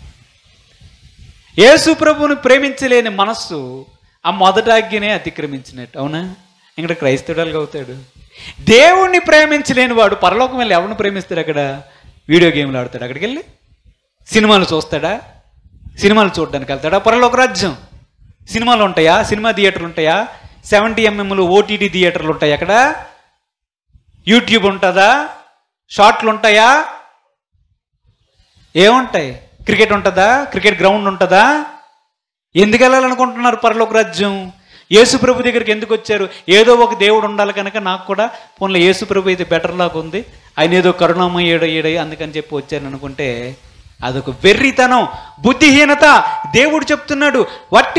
యేసు ప్రభువుని ప్రేమించలేని మనస్సు ఆ మొదటాజ్ఞనే అతిక్రమించినట్టు. అవునా? ఇక్కడ క్రైస్తవురాలుగా అవుతాడు. దేవుణ్ణి ప్రేమించలేని వాడు పరలోకం వెళ్ళి ఎవరిని ప్రేమిస్తాడు? అక్కడ వీడియో గేమ్లు ఆడతాడు, అక్కడికి వెళ్ళి సినిమాలు చూస్తాడా? సినిమాలు చూడడానికి వెళ్తాడా? పరలోక రాజ్యం సినిమాలు ఉంటాయా? సినిమా థియేటర్లు ఉంటాయా? 70mm OTT థియేటర్లు ఉంటాయి. అక్కడ యూట్యూబ్ ఉంటుందా? షార్ట్లు ఉంటాయా? ఏముంటాయి? క్రికెట్ ఉంటుందా? క్రికెట్ గ్రౌండ్ ఉంటుందా? ఎందుకు వెళ్ళాలనుకుంటున్నారు పరలోక రాజ్యం? యేసు ప్రభు దగ్గరికి ఎందుకు వచ్చారు? ఏదో ఒక దేవుడు ఉండాలి కనుక నాకు కూడా పోన్లే యేసు ప్రభు అయితే బెటర్ లాగా ఉంది, ఆయన ఏదో కరుణామయ్యేడయ్యాడు అందుకని చెప్పి వచ్చాను అనుకుంటే అదొక వెర్రితనం, బుద్ధిహీనత. దేవుడు చెప్తున్నాడు,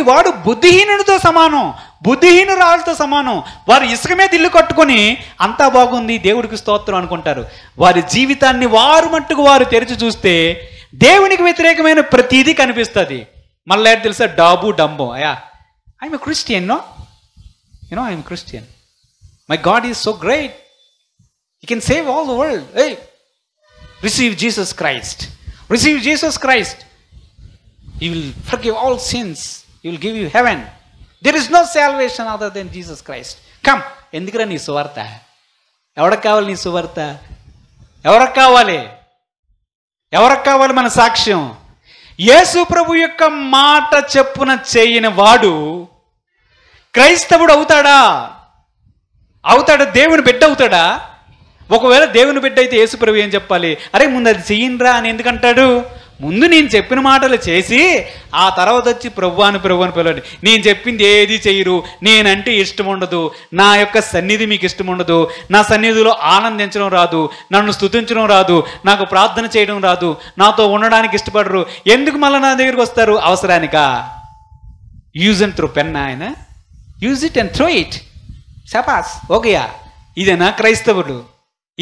వాడు బుద్ధిహీనుడితో సమానం, బుద్ధిహీనురాలతో సమానం. వారు ఇసుక మీద ఇల్లు కట్టుకొని అంతా బాగుంది దేవుడికి స్తోత్రం అనుకుంటారు. వారి జీవితాన్ని వారు మట్టుకు వారు తెరిచి చూస్తే దేవునికి వ్యతిరేకమైన ప్రతీదీ కనిపిస్తుంది. మళ్ళీ తెలుసా? డాబు డంబో. I'm a Christian, I'm Christian, my God is so great, He can save all the world. Hey, receive Jesus Christ. Receive Jesus Christ. He will forgive all sins. He will give you heaven. There is no salvation other than Jesus Christ. Come. ఎందుకురా నీ సువార్త? ఎవరికి కావాలి నీ సువార్త? ఎవరికి కావాలి? ఎవరికి కావాలి మన సాక్ష్యం? యేసు ప్రభు యొక్క మాట చెప్పున చేయని వాడు క్రైస్తవుడు అవుతాడా? అవుతాడా? దేవుని బిడ్డ అవుతాడా? ఒకవేళ దేవుని బిడ్డ అయితే యేసు ప్రభు ఏం చెప్పాలి? అరే ముందు అది చెయ్యనరా అని ఎందుకంటాడు? ముందు నేను చెప్పిన మాటలు చేసి ఆ తర్వాత వచ్చి ప్రభు అని పిలవండి. నేను చెప్పింది ఏది చెయ్యరు, నేనంటే ఇష్టం ఉండదు, నా యొక్క సన్నిధి మీకు ఇష్టం ఉండదు, నా సన్నిధిలో ఆనందించడం రాదు, నన్ను స్తుతించడం రాదు, నాకు ప్రార్థన చేయడం రాదు, నాతో ఉండడానికి ఇష్టపడరు, ఎందుకు మళ్ళీ నా దగ్గరికి వస్తారు? అవసరానికా? యూజ్ అండ్ త్రో పెన్ ఆయన, use it and throw it. శపాస్, ఓకేయా? ఇదేనా క్రైస్తవుడు?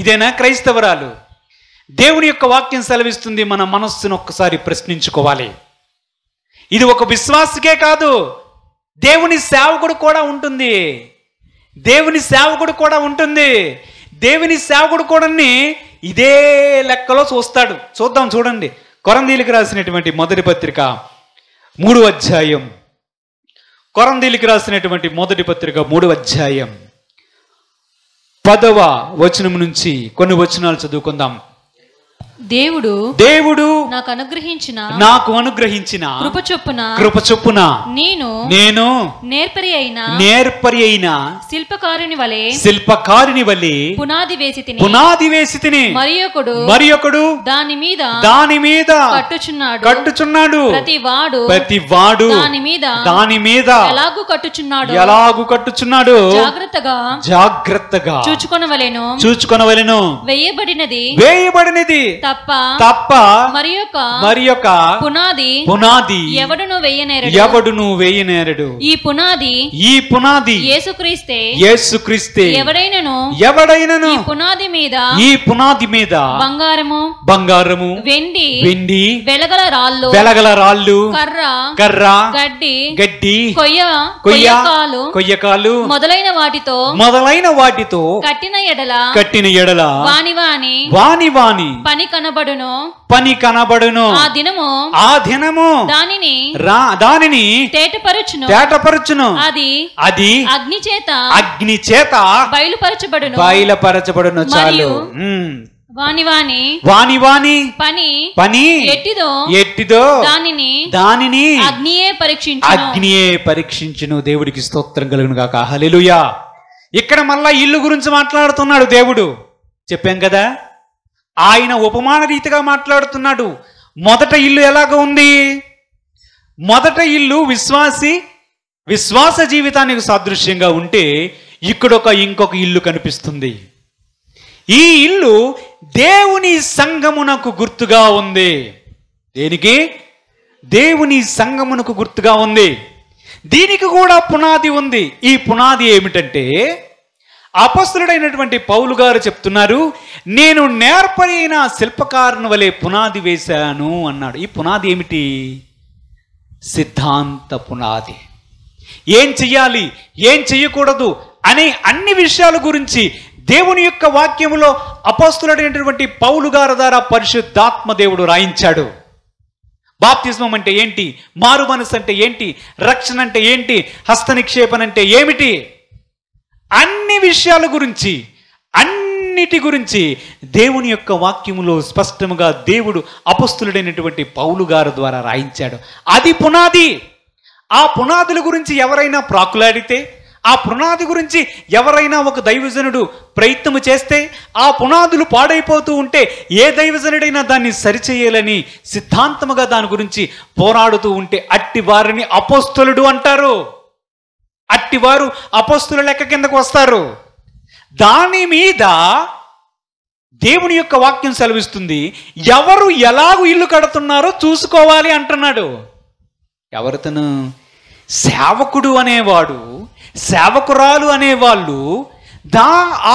ఇదేనా క్రైస్తవరాలు? దేవుని యొక్క వాక్యం సెలవిస్తుంది, మన మనస్సును ఒక్కసారి ప్రశ్నించుకోవాలి. ఇది ఒక విశ్వాసకే కాదు, దేవుని సేవకుడు కూడా ఉంటుంది. దేవుని సేవకుడు కూడా ఉంటుంది. దేవుని సేవకుడు కూడా ఇదే లెక్కలో చూస్తాడు. చూద్దాం, చూడండి. కొరంథీయులకు రాసినటువంటి మొదటి పత్రిక 3వ అధ్యాయం. కొరంథీయులకు రాసినటువంటి మొదటి పత్రిక 3వ అధ్యాయం 10వ వచనం నుంచి కొన్ని వచనాలు చదువుకుందాం. దేవుడు నాకు అనుగ్రహించిన కృప చొప్పున నేను నేర్పరి అయిన శిల్పకారుని వలె పునాది వేసి తిని మరియొకడు దాని మీద కట్టుచున్నాడు. ప్రతివాడు దాని మీద ఎలాగు కట్టుచున్నాడు జాగ్రత్తగా చూచుకొనవలెను. వేయబడినది తప్ప మరి యొక్క పునాది ఎవడును వేయనేరడు. ఈ పునాది యేసుక్రీస్తే. ఎవడైనను ఈ పునాది మీద బంగారము వెండి వెలగల రాళ్ళు కర్ర గడ్డి కొయ్యకాలు మొదలైన వాటితో కట్టిన ఎడల వాని పని కనబడును. ఆ దినము దానిని తేటపరచును. అది అగ్ని చేత బయలుపరచబడును. చాలు. వాని పని ఎట్టిదో దానిని అగ్నియే పరీక్షించును. దేవుడికి స్తోత్రం కలుగును గాక. హల్లెలూయా. ఇక్కడ మళ్ళా ఇల్లు గురించి మాట్లాడుతున్నాడు దేవుడు. చెప్పాం కదా, ఆయన ఉపమాన రీతిగా మాట్లాడుతున్నాడు. మొదట ఇల్లు ఎలాగ ఉంది? మొదట ఇల్లు విశ్వాస జీవితానికి సాదృశ్యంగా ఉంటే ఇక్కడ ఇంకొక ఇల్లు కనిపిస్తుంది. ఈ ఇల్లు దేవుని సంఘమునకు గుర్తుగా ఉంది. దేనికి? దేవుని సంఘమునకు గుర్తుగా ఉంది. దీనికి కూడా పునాది ఉంది. ఈ పునాది ఏమిటంటే, అపొస్తలుడైనటువంటి పౌలు గారు చెప్తున్నారు, నేను నేర్పరి అయిన శిల్పకారుని వలె పునాది వేశాను అన్నాడు. ఈ పునాది ఏమిటి? సిద్ధాంత పునాది. ఏం చెయ్యాలి, ఏం చెయ్యకూడదు అనే అన్ని విషయాల గురించి దేవుని యొక్క వాక్యములో అపొస్తలుడైనటువంటి పౌలు గారి ద్వారా పరిశుద్ధాత్మ దేవుడు రాయించాడు. బాప్తిస్మం అంటే ఏంటి, మారు మనసు అంటే ఏంటి, రక్షణ అంటే ఏంటి, హస్త నిక్షేపణ అంటే ఏమిటి, అన్ని విషయాల గురించి, అన్నిటి గురించి దేవుని యొక్క వాక్యములో స్పష్టముగా దేవుడు అపొస్తలుడైనటువంటి పౌలు గారి ద్వారా రాయించాడు. అది పునాది. ఆ పునాదుల గురించి ఎవరైనా ప్రాకులాడితే, ఆ పునాది గురించి ఎవరైనా ఒక దైవజనుడు ప్రయత్నము చేస్తే, ఆ పునాదులు పాడైపోతూ ఉంటే ఏ దైవజనుడైనా దాన్ని సరిచేయాలని సిద్ధాంతముగా దాని గురించి పోరాడుతూ ఉంటే అట్టి వారిని అపొస్తలుడు అంటారు. అట్టివారు అపొస్తలుల లెక్క కిందకు వస్తారు. దాని మీద దేవుని యొక్క వాక్యం సెలవిస్తుంది, ఎవరు ఎలాగూ ఇల్లు కడుతున్నారో చూసుకోవాలి అంటున్నాడు. ఎవరితను? సేవకుడు అనేవాడు, సేవకురాలు అనేవాళ్ళు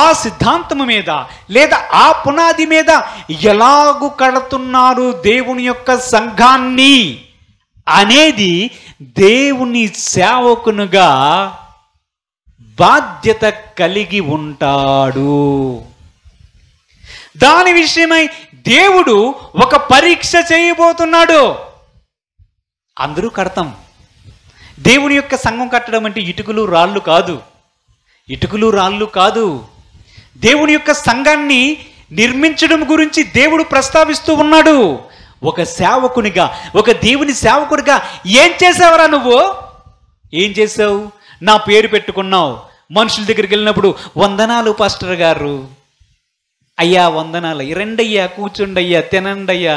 ఆ సిద్ధాంతము మీద లేదా ఆ పునాది మీద ఎలాగూ కడుతున్నారు దేవుని యొక్క సంఘాన్ని అనేది దేవుని సేవకునుగా బాధ్యత కలిగి ఉంటాడు. దాని విషయమై దేవుడు ఒక పరీక్ష చేయబోతున్నాడు. అందరూ కడతాం. దేవుని యొక్క సంఘం కట్టడం అంటే ఇటుకలు రాళ్ళు కాదు, ఇటుకలు రాళ్ళు కాదు. దేవుని యొక్క సంఘాన్ని నిర్మించడం గురించి దేవుడు ప్రస్తావిస్తూ ఉన్నాడు. ఒక సేవకునిగా, ఒక దేవుని సేవకునిగా ఏం చేసావురా నువ్వు? ఏం చేసావు? నా పేరు పెట్టుకున్నావు. మనుషుల దగ్గరికి వెళ్ళినప్పుడు వందనాలు పాస్టర్ గారు, అయ్యా వందనాలు, రండయ్యా, కూర్చోండి అయ్యా, తినండి అయ్యా,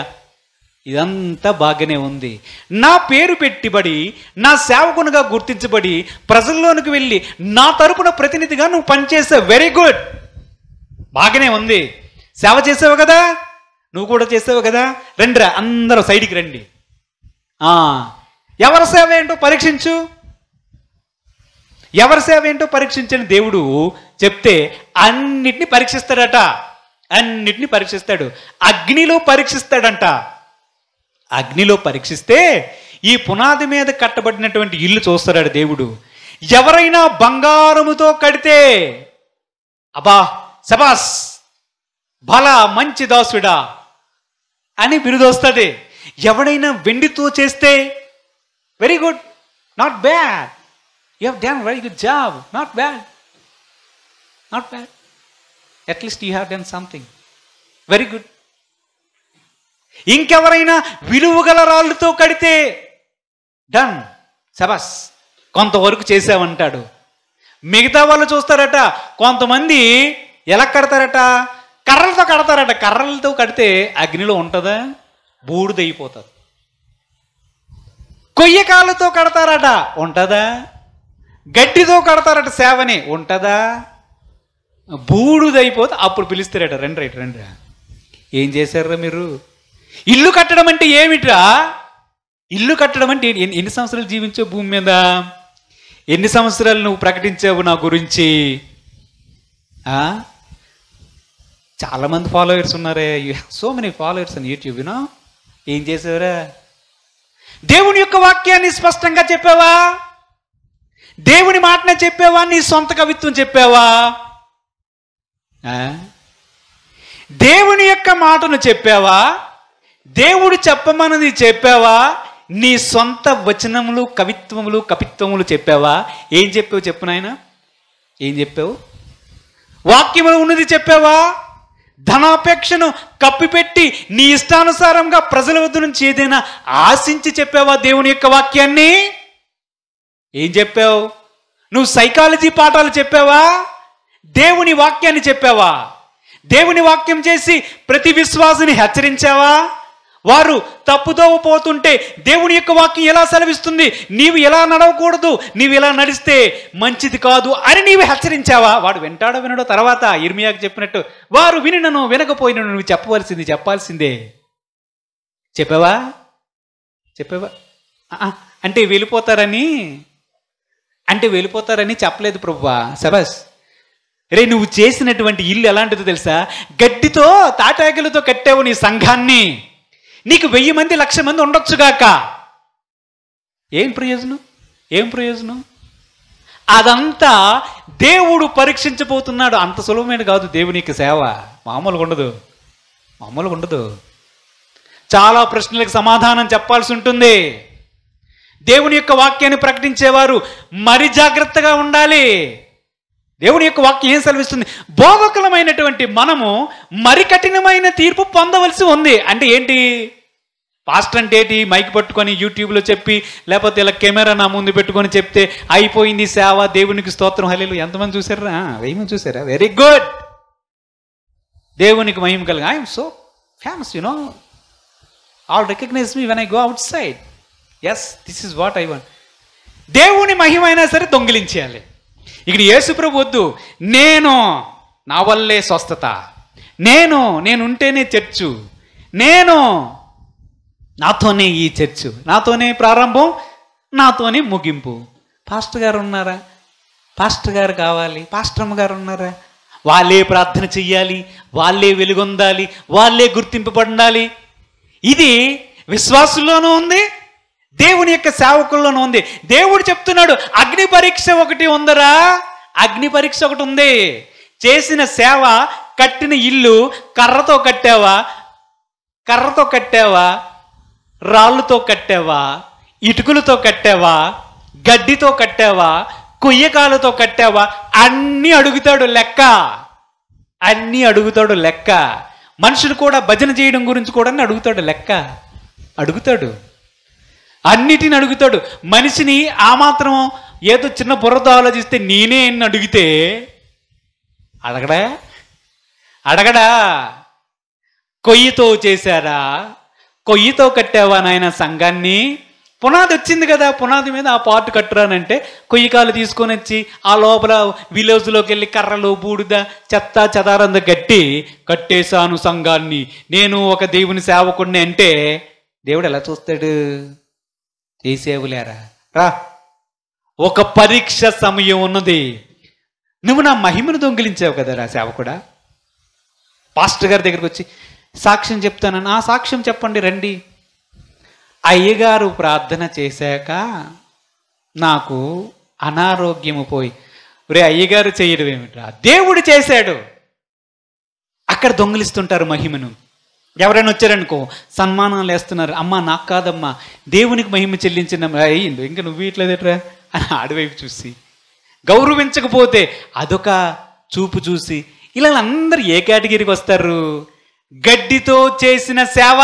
ఇదంతా బాగానే ఉంది. నా పేరు పెట్టిబడి, నా సేవకునిగా గుర్తించబడి ప్రజల్లోనికి వెళ్ళి నా తరపున ప్రతినిధిగా నువ్వు పనిచేసావు. వెరీ గుడ్, బాగానే ఉంది. సేవ చేసావు కదా, నువ్వు కూడా చేసావు కదా. రండిరా, అందరూ సైడ్కి రండి. ఎవరి సేవ ఏంటో పరీక్షించు, ఎవరి సేవ ఏంటో పరీక్షించని దేవుడు చెప్తే అన్నిటినీ పరీక్షిస్తాడట. అన్నిటినీ పరీక్షిస్తాడు. అగ్నిలో పరీక్షిస్తాడంట. అగ్నిలో పరీక్షిస్తే ఈ పునాది మీద కట్టబడినటువంటి ఇల్లు చూస్తాడు దేవుడు. ఎవరైనా బంగారముతో కడితే అబ్బా శబాస్, భలా మంచి దాసుడా అని బిరుదొస్తుంది. ఎవడైనా వెండితో చేస్తే very good, not bad, you have done very good job, not bad, not bad, at least you have done something, very good. ఇంకెవరైనా విలువగల రాళ్ళతో కడితే డన్, శబాస్, కొంతవరకు చేసావంటాడు. మిగతా వాళ్ళు చూస్తారట, కొంతమంది ఎలా కడతారట, కర్రలతో కడతారట. కర్రలతో కడితే అగ్నిలో ఉంటుందా? బూడిదైపోతుంది. కొయ్యకాలతో కడతారట, ఉంటుందా? గడ్డితో కడతారట సేవని, ఉంటుందా? బూడిదైపోతే అప్పుడు పిలుస్తారట, రండి రైట్ రండి. ఏం చేశారా మీరు? ఇల్లు కట్టడం అంటే ఏమిట్రా? ఇల్లు కట్టడం అంటే ఎన్ని సంవత్సరాలు జీవించావు భూమి మీద? ఎన్ని సంవత్సరాలు నువ్వు ప్రకటించావు నా గురించి? చాలామంది ఫాలోవర్స్ ఉన్నారే, you have so many followers on YouTube, you know. ఏం చేసావురా? దేవుని యొక్క వాక్యాన్ని స్పష్టంగా చెప్పావా? దేవుని మాటనే చెప్పావా? నీ సొంత కవిత్వం చెప్పావా? దేవుని యొక్క మాటను చెప్పావా? దేవుడు చెప్పమన్నది చెప్పావా? నీ సొంత వచనములు, కవిత్వములు చెప్పావా? ఏం చెప్పావు చెప్పు నాయన, ఏం చెప్పావు? వాక్యములు ఉన్నది చెప్పావా? ధనాపేక్షను కప్పిపెట్టి నీ ఇష్టానుసారంగా ప్రజల వద్ద నుంచి ఏదైనా ఆశించి చెప్పావా దేవుని యొక్క వాక్యాన్ని? ఏం చెప్పావు? నువ్వు సైకాలజీ పాఠాలు చెప్పావా? దేవుని వాక్యాన్ని చెప్పావా? దేవుని వాక్యం చేసి ప్రతి విశ్వాసిని హెచ్చరించావా? వారు తప్పుతో పోతుంటే దేవుని యొక్క వాక్యం ఎలా సెలవిస్తుంది, నీవు ఎలా నడవకూడదు, నీవు ఎలా నడిస్తే మంచిది కాదు అని నీవు హెచ్చరించావా? వాడు వింటాడో వినడో తర్వాత ఇర్మియాకు చెప్పినట్టు, వారు వినను వినకపోయినను నువ్వు చెప్పాల్సిందే. చెప్పావా? అంటే వెళ్ళిపోతారని చెప్పలేదు ప్రభువా. శబాస్. రే, నువ్వు చేసినటువంటి ఇల్లు ఎలాంటిదో తెలుసా? గడ్డితో, తాటాకులతో కట్టావు నీ సంఘాన్ని. నీకు 1000 మంది 1,00,000 మంది ఉండొచ్చుగాక. ఏం ప్రయోజనం? అదంతా దేవుడు పరీక్షించబోతున్నాడు. అంత సులభమైన కాదు దేవునికి సేవ. మామూలుగా ఉండదు. చాలా ప్రశ్నలకు సమాధానం చెప్పాల్సి ఉంటుంది. దేవుని యొక్క వాక్యాన్ని ప్రకటించేవారు మరి జాగ్రత్తగా ఉండాలి. దేవుని యొక్క వాక్యం ఏం సెలవిస్తుంది? బోధకులమైనటువంటి మనము మరి కఠినమైన తీర్పు పొందవలసి ఉంది. అంటే ఏంటి? పాస్టర్ అంటే ఏంటి? మైక్ పట్టుకొని యూట్యూబ్లో చెప్పి, లేకపోతే ఇలా కెమెరా నా ముందు పెట్టుకొని చెప్తే అయిపోయింది సేవ, దేవునికి స్తోత్రం, హల్లెలూయా. ఎంతమంది చూసారా? 1000 మంది చూసారా? Very good. దేవునికి మహిమ కలుగు. I'm so famous, you know, all recognise me when I go outside. Yes, this is what I want. దేవుని మహిమ అయినా సరే దొంగిలించేయాలి. ఇక్కడ యేసు ప్రభు వద్దు, నేను, నా వల్లే స్వస్థత, నేనుంటేనే చర్చు, నాతోనే ఈ చర్చు, నాతోనే ప్రారంభం, నాతోనే ముగింపు. పాస్టర్ గారు ఉన్నారా? పాస్టర్ గారు కావాలి. పాస్టర్మ్మ గారు ఉన్నారా? వాళ్ళే ప్రార్థన చెయ్యాలి, వాళ్ళే వెలుగొందాలి, వాళ్ళే గుర్తింపబడాలి. ఇది విశ్వాసుల్లోనూ ఉంది, దేవుని యొక్క సేవకుల్లోనూ ఉంది. దేవుడు చెప్తున్నాడు, అగ్ని పరీక్ష ఒకటి ఉందరా, అగ్ని పరీక్ష ఒకటి ఉంది. చేసిన సేవ కట్టిన ఇల్లు కర్రతో కట్టావా, రాళ్ళతో కట్టావా, ఇటుకలతో కట్టావా, గడ్డితో కట్టావా, కొయ్యకాలతో కట్టావా, అన్నీ అడుగుతాడు లెక్క. మనుషులు కూడా భజన చేయడం గురించి కూడా అడుగుతాడు లెక్క. అన్నిటిని అడుగుతాడు. మనిషిని ఆ మాత్రం ఏదో చిన్న బుర్రతో ఆలోచిస్తే నేనే అని అడిగితే అడగడా? కొయ్యితో చేశారా, కొయ్యితో కట్టావా నాయన సంఘాన్ని? పునాది వచ్చింది కదా, పునాది మీద ఆ పార్ట్ కట్టురానంటే కొయ్యికాలు తీసుకొని వచ్చి ఆ లోపల విలేజ్లోకి వెళ్ళి కర్రలు, బూడిద, చెత్త చెదారంద కట్టేశాను సంఘాన్ని, నేను ఒక దేవుని సేవకుడిని అంటే దేవుడు ఎలా చూస్తాడు? తీసేవులేరా, రా, ఒక పరీక్ష సమయం ఉన్నది. నువ్వు నా మహిమను దొంగిలించావు కదరా సేవకుడా. పాస్టర్ గారి దగ్గరికి వచ్చి సాక్ష్యం చెప్తానని, ఆ సాక్ష్యం చెప్పండి రండి. అయ్యగారు ప్రార్థన చేశాక నాకు అనారోగ్యము పోయి, రే అయ్యగారు చేయడం ఏమిట్రా, దేవుడు చేశాడు. అక్కడ దొంగిలిస్తుంటారు మహిమను. ఎవరైనా వచ్చారనుకో సన్మానాలు వేస్తున్నారు, అమ్మా నాకు కాదమ్మా దేవునికి మహిమ చెల్లించిన అయ్యింది, ఇంకా నువ్వు ఇట్లేదేట్రా అని ఆడివైపు చూసి, గౌరవించకపోతే అదొక చూపు చూసి, ఇలా అందరూ ఏ కేటగిరీకి వస్తారు? గడ్డితో చేసిన సేవ,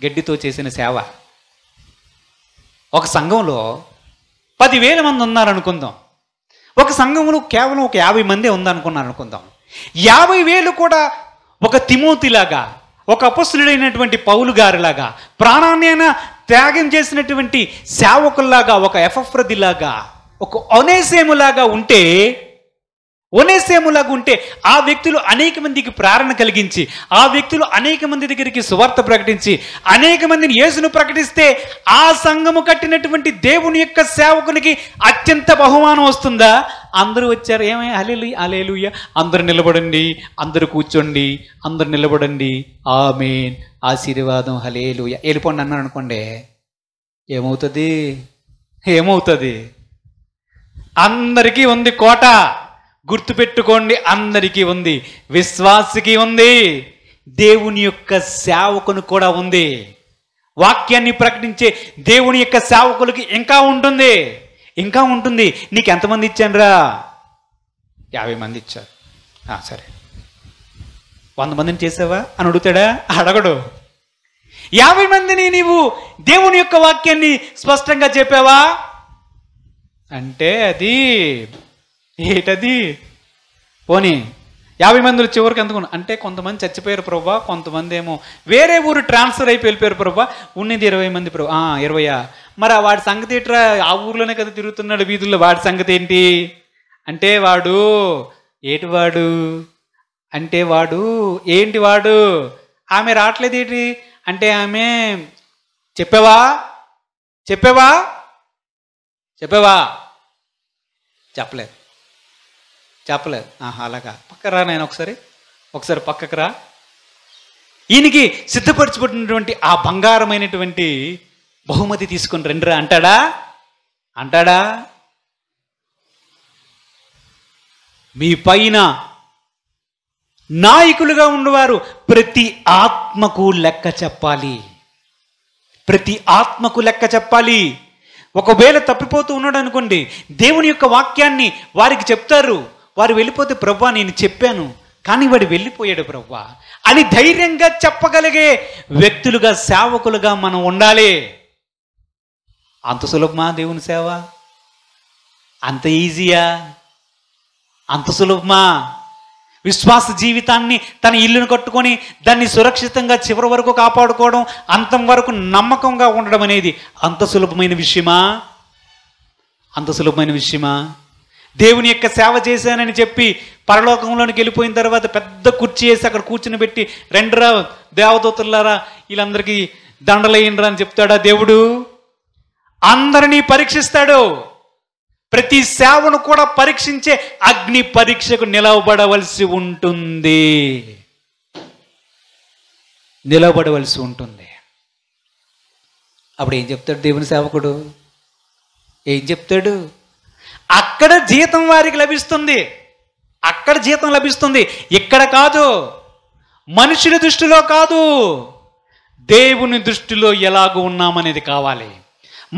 గడ్డితో చేసిన సేవ. ఒక సంఘంలో 10,000 మంది ఉన్నారనుకుందాం, ఒక సంఘంలో కేవలం ఒక 50 మందే ఉందనుకున్నారు అనుకుందాం. 50,000 కూడా ఒక తిమోతిలాగా, ఒక అపొస్తలుడైనటువంటి పౌలు గారిలాగా, ప్రాణాన్ని త్యాగం చేసినటువంటి సేవకుల్లాగా, ఒక ఎపఫ్రదిలాగా, ఒక ఒనేసేములాగా ఉంటే ఆ వ్యక్తులు అనేక మందికి ప్రేరణ కలిగించి, ఆ వ్యక్తులు అనేక మంది దగ్గరికి సువార్త ప్రకటించి, అనేక మందిని యేసును ప్రకటిస్తే ఆ సంఘము కట్టినటువంటి దేవుని యొక్క సేవకునికి అత్యంత బహుమానం వస్తుందా? అందరూ వచ్చారు, ఏమై హల్లెలూయా హల్లెలూయా, అందరూ నిలబడండి, అందరూ కూర్చోండి, అందరూ నిలబడండి, ఆమేన్, ఆశీర్వాదం, హల్లెలూయా, వెళ్ళిపోండి అన్నారు అనుకోండి, ఏమవుతుంది? అందరికీ ఉంది కోట, గుర్తుపెట్టుకోండి, అందరికీ ఉంది. విశ్వాసికి ఉంది, దేవుని యొక్క సేవకుని కూడా ఉంది. వాక్యాన్ని ప్రకటించే దేవుని యొక్క సేవకులకి ఇంకా ఉంటుంది. నీకు ఎంతమంది ఇచ్చానురా? 50 మంది ఇచ్చారు. సరే, 100 మందిని చేసావా అని అడుగుతాడా? అడగడు. 50 మందిని నీవు దేవుని యొక్క వాక్యాన్ని స్పష్టంగా చెప్పావా అంటే అది ఏటది? పోనీ 50 మందిలో చివరికి ఎందుకు అంటే కొంతమంది చచ్చిపోయారు ప్రభా, కొంతమంది ఏమో వేరే ఊరు ట్రాన్స్ఫర్ అయిపోయి వెళ్ళిపోయారు ప్రభా, ఉన్నది 20 మంది ప్రభా. 20 మరి వాడి సంగతి ఏంట్రా? ఆ ఊర్లోనే కదా తిరుగుతున్నాడు వీధుల్లో, వాడి సంగతి ఏంటి అంటే వాడు ఆమె రావట్లేదు ఏంటి అంటే ఆమె చెప్పావా చెప్పలేదు. అలాగా, పక్కరా, నేను ఒకసారి పక్కకు రా. ఈయనకి సిద్ధపరచబడినటువంటి ఆ బంగారమైనటువంటి బహుమతి తీసుకొని రండిరా అంటాడా? మీ పైన నాయకులుగా ఉన్నవారు ప్రతి ఆత్మకు లెక్క చెప్పాలి. ఒకవేళ తప్పిపోతూ ఉన్నాడు అనుకోండి, దేవుని యొక్క వాక్యాన్ని వారికి చెప్తారు. వారు వెళ్ళిపోతే ప్రభువా నేను చెప్పాను కానీ వాడు వెళ్ళిపోయాడు ప్రభువా అని ధైర్యంగా చెప్పగలిగే వ్యక్తులుగా, సేవకులుగా మనం ఉండాలి. అంత సులభమా దేవుని సేవ? అంత ఈజీయా? అంత సులభమా? విశ్వాస జీవితాన్ని, తన ఇల్లును కట్టుకొని దాన్ని సురక్షితంగా చివరి వరకు కాపాడుకోవడం, అంతం వరకు నమ్మకంగా ఉండడం అనేది అంత సులభమైన విషయమా? దేవుని యొక్క సేవ చేశానని చెప్పి పరలోకంలోనికి వెళ్ళిపోయిన తర్వాత పెద్ద కుర్చీ వేసి అక్కడ కూర్చుని పెట్టి, రెండురా దేవదూతలారా వీళ్ళందరికీ దండలేయండిరా అని చెప్తాడా దేవుడు? అందరినీ పరీక్షిస్తాడు. ప్రతి సేవను కూడా పరీక్షించే అగ్ని పరీక్షకు నిలవబడవలసి ఉంటుంది. అప్పుడు ఏం చెప్తాడు దేవుని సేవకుడు? ఏం చెప్తాడు? అక్కడ జీతం వారికి లభిస్తుంది. అక్కడ జీతం లభిస్తుంది, ఇక్కడ కాదు. మనుషుల దృష్టిలో కాదు, దేవుని దృష్టిలో ఎలాగో ఉన్నామనేది కావాలి.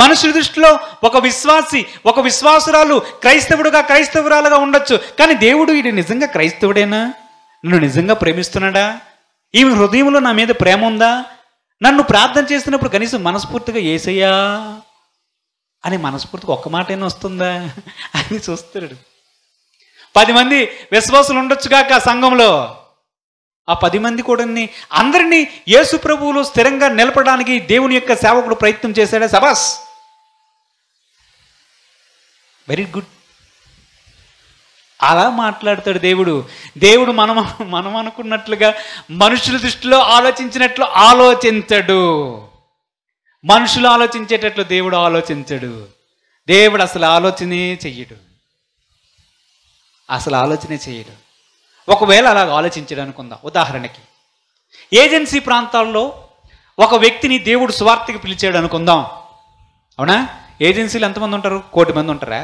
మనుషుల దృష్టిలో ఒక విశ్వాసి, ఒక విశ్వాసురాలు క్రైస్తవుడుగా క్రైస్తవురాలుగా ఉండొచ్చు, కానీ దేవుడు ఇది నిజంగా క్రైస్తవుడేనా, నన్ను నిజంగా ప్రేమిస్తున్నాడా, ఈమె హృదయంలో నా మీద ప్రేమ ఉందా, నన్ను ప్రార్థన చేస్తున్నప్పుడు కనీసం మనస్ఫూర్తిగా యేసయ్యా అని మనస్ఫూర్తిగా ఒక్క మాటైనా వస్తుందా అని చూస్తాడు. 10 మంది విశ్వాసులు ఉండొచ్చుగాక సంఘంలో, ఆ 10 మంది కూడా అందరినీ యేసు ప్రభువులో స్థిరంగా నిలపడానికి దేవుని యొక్క సేవకుడు ప్రయత్నం చేశాడా? సబాస్, వెరీ గుడ్. అలా మాట్లాడతాడు దేవుడు. దేవుడు మనం అనుకున్నట్లుగా మనుషుల దృష్టిలో ఆలోచించినట్లు ఆలోచించడు. మనుషులు ఆలోచించేటట్లు దేవుడు ఆలోచించడు. దేవుడు అసలు ఆలోచనే చెయ్యడు, అసలు ఆలోచనే చేయడు. ఒకవేళ అలాగ ఆలోచించడం అనుకుందాం. ఉదాహరణకి ఏజెన్సీ ప్రాంతాల్లో ఒక వ్యక్తిని దేవుడు సువార్తకి పిలిచాడు అనుకుందాం. అవునా? ఏజెన్సీలు ఎంతమంది ఉంటారు? 1,000,000 మంది ఉంటారా?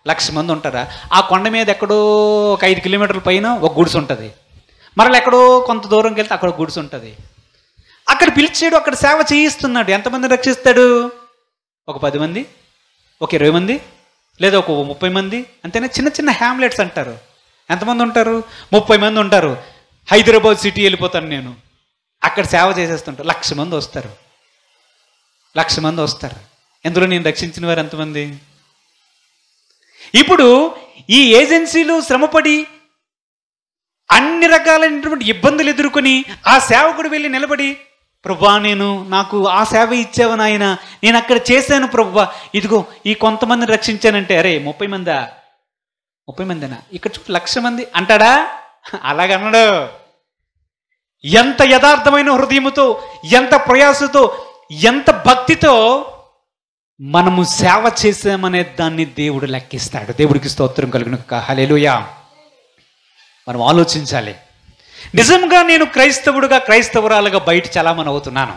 1,00,000 మంది ఉంటారా? ఆ కొండ మీద ఎక్కడో ఒక 5 కిలోమీటర్ల పైన ఒక గుడిసె ఉంటుంది, మరలా ఎక్కడో కొంత దూరంకి వెళ్తే అక్కడ గుడిసె ఉంటుంది. అక్కడ పిలిచాడు, అక్కడ సేవ చేయిస్తున్నాడు. ఎంతమందిని రక్షిస్తాడు? ఒక 10 మంది, ఒక 20 మంది, లేదా ఒక 30 మంది, అంతేనా? చిన్న చిన్న హ్యామ్లెట్స్ అంటారు. ఎంతమంది ఉంటారు? 30 మంది ఉంటారు. హైదరాబాద్ సిటీ వెళ్ళిపోతాను నేను, అక్కడ సేవ చేసేస్తుంటారు. 1,00,000 మంది వస్తారు, 1,00,000 మంది వస్తారు. ఎందులో నేను రక్షించిన వారు ఎంతమంది? ఇప్పుడు ఈ ఏజెన్సీలు శ్రమపడి అన్ని రకాలైనటువంటి ఇబ్బందులు ఎదుర్కొని ఆ సేవకుడు వెళ్ళి నిలబడి, ప్రభువా నాకు ఆ సేవ ఇచ్చావు నాయన, నేను అక్కడ చేశాను ప్రభువా, ఇదిగో ఈ కొంతమందిని రక్షించానంటే, అరే 30 మందా? 30 మందినా? ఇక్కడ చూడు 1,00,000 మంది అంటాడా? అలాగన్నాడు. ఎంత యథార్థమైన హృదయముతో, ఎంత ప్రయాసతో, ఎంత భక్తితో మనము సేవ చేసామనే దాన్ని దేవుడు లెక్కిస్తాడు. దేవుడికి స్తోత్రం కలుగును గాక. హల్లెలూయా. మనం ఆలోచించాలి. నిజంగా నేను క్రైస్తవుడుగా క్రైస్తవురాలుగా బయట చలామణి అవుతున్నాను,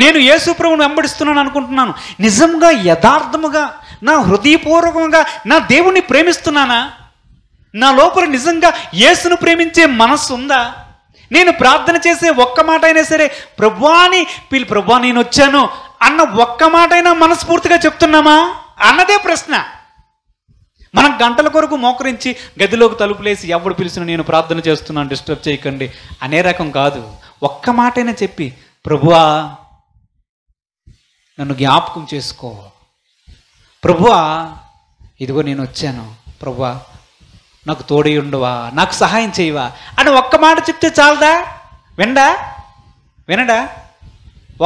నేను యేసు ప్రభువును వెంబడిస్తున్నాను అనుకుంటున్నాను, నిజంగా యథార్థముగా నా హృదయపూర్వకంగా నా దేవుణ్ణి ప్రేమిస్తున్నానా? నా లోపల నిజంగా యేసును ప్రేమించే మనస్సు ఉందా? నేను ప్రార్థన చేసే ఒక్క మాట అయినా సరే, ప్రభువా అని ప్రభువా నేను వచ్చాను అన్న ఒక్క మాట అయినా మనస్ఫూర్తిగా చెప్తున్నామా అన్నదే ప్రశ్న. మనం గంటల కొరకు మోకరించి గదిలోకి తలుపులేసి ఎవడు పిలిచిన నేను ప్రార్థన చేస్తున్నాను డిస్టర్బ్ చేయకండి అనే రకం కాదు. ఒక్క మాటైనా చెప్పి, ప్రభువా నన్ను జ్ఞాపకం చేసుకో, ప్రభువా ఇదిగో నేను వచ్చాను, ప్రభువా నాకు తోడై ఉండవా, నాకు సహాయం చేయవా అని ఒక్క మాట చెప్తే చాలదా? వినడా?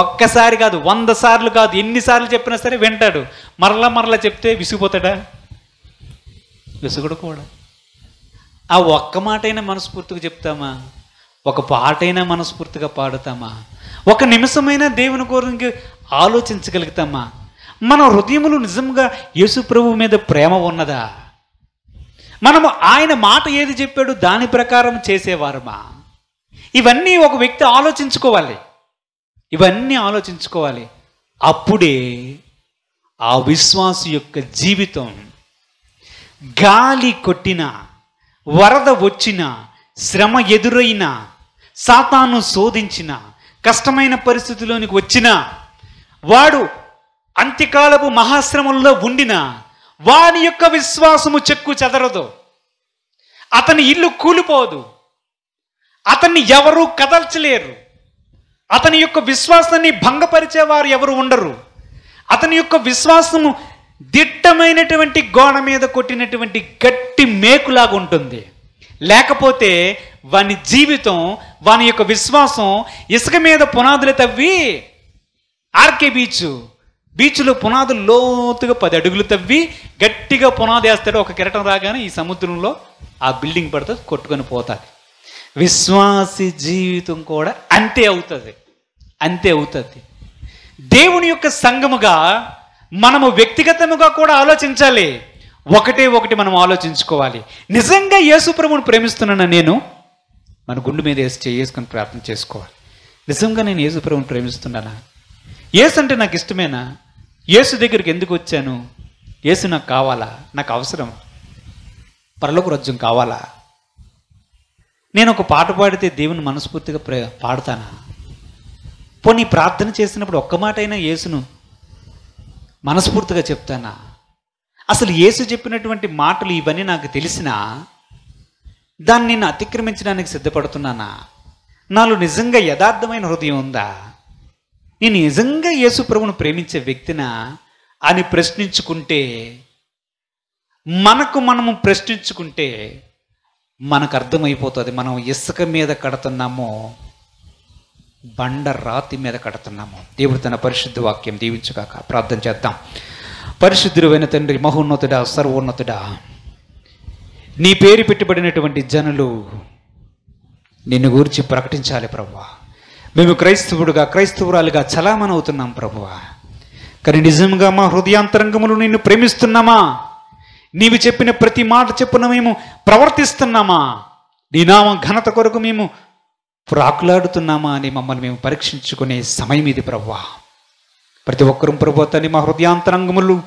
ఒక్కసారి కాదు, 100 సార్లు కాదు, ఎన్నిసార్లు చెప్పినా సరే వింటాడు. మరలా చెప్తే విసిగిపోతాడా? విసుగుడు కూడా. ఆ ఒక్క మాటైనా మనస్ఫూర్తిగా చెప్తామా? ఒక పాటైనా మనస్ఫూర్తిగా పాడుతామా? ఒక నిమిషమైనా దేవుని గురించి ఆలోచించగలుగుతామా? మన హృదయములు నిజంగా యేసు ప్రభువు మీద ప్రేమ ఉన్నదా? మనము ఆయన మాట ఏది చెప్పాడు దాని ప్రకారం చేసేవారమా? ఇవన్నీ ఒక వ్యక్తి ఆలోచించుకోవాలి. ఇవన్నీ ఆలోచించుకోవాలి. అప్పుడే ఆ విశ్వాసి యొక్క జీవితం గాలి కొట్టినా, వరద వచ్చినా, శ్రమ ఎదురైనా, సాతాను శోధించిన, కష్టమైన పరిస్థితిలోనికి వచ్చినా, వాడు అంత్యకాలపు మహాశ్రమంలో ఉండినా వాని యొక్క విశ్వాసము చెక్కు చెదరదు, అతని ఇల్లు కూలిపోదు, అతన్ని ఎవరూ కదల్చలేరు, అతని యొక్క విశ్వాసాన్ని భంగపరిచేవారు ఎవరు ఉండరు. అతని యొక్క విశ్వాసము దిట్టమైనటువంటి గోడ మీద కొట్టినటువంటి గట్టి మేకులాగా ఉంటుంది. లేకపోతే వాని జీవితం, వాని యొక్క విశ్వాసం ఇసుక మీద పునాదులు తవ్వి, ఆర్కే బీచ్లో పునాదులు లోతుగా 10 అడుగులు తవ్వి గట్టిగా పునాది వేస్తాడు. ఒక కెరటం రాగానే ఈ సముద్రంలో ఆ బిల్డింగ్ పడుతుంది, కొట్టుకొని పోతుంది. విశ్వాసి జీవితం కూడా అంతే అవుతుంది. దేవుని యొక్క సంఘముగా మనము వ్యక్తిగతముగా కూడా ఆలోచించాలి. ఒకటి మనం ఆలోచించుకోవాలి. నిజంగా యేసు ప్రభువుని ప్రేమిస్తున్నాను నేను, మన గుండె మీద చేసుకొని ప్రార్థన చేసుకోవాలి. నిజంగా నేను యేసు ప్రభువుని ప్రేమిస్తున్నానా? యేసు అంటే నాకు ఇష్టమేనా? యేసు దగ్గరికి ఎందుకు వచ్చాను? యేసు నాకు కావాలా? నాకు అవసరం? పరలోక రాజ్యం కావాలా? నేను ఒక పాట పాడితే దేవుని మనస్ఫూర్తిగా పాడతానా? పోనీ ప్రార్థన చేసినప్పుడు ఒక్క మాట అయినా యేసును మనస్ఫూర్తిగా చెప్తానా? అసలు యేసు చెప్పినటువంటి మాటలు ఇవన్నీ నాకు తెలిసినా దాన్ని నేను అతిక్రమించడానికి సిద్ధపడుతున్నానా? నాలో నిజంగా యథార్థమైన హృదయం ఉందా? నేను నిజంగా యేసు ప్రభువును ప్రేమించే వ్యక్తినా అని ప్రశ్నించుకుంటే, మనము ప్రశ్నించుకుంటే మనకు అర్థమైపోతుంది మనం ఇసుక మీద కడుతున్నామో బండ రాతి మీద కడుతున్నాము. దేవుడు తన పరిశుద్ధ వాక్యం దీవించుగాక. ప్రార్థన చేద్దాం. పరిశుద్ధుడైన తండ్రి, మహోన్నతుడా, సర్వోన్నతుడా, నీ పేరు పెట్టబడినటువంటి జనులు నిన్ను గురించి ప్రకటించాలి ప్రభువా. మేము క్రైస్తవురాలుగా చలామణి అవుతున్నాం ప్రభువా. కానీ నిజంగా మా హృదయాంతరంగములు నిన్ను ప్రేమిస్తున్నామా? నీవు చెప్పిన ప్రతి మాట చెప్పున మేము ప్రవర్తిస్తున్నామా? నీ నామ ఘనత కొరకు మేము ప్రాకులాడుతున్నామా అని మమ్మల్ని మేము పరీక్షించుకునే సమయం ఇది ప్రభువా. ప్రతి ఒక్కరూ ప్రభువా తండ్రి, మా హృదయాంతరంగములు,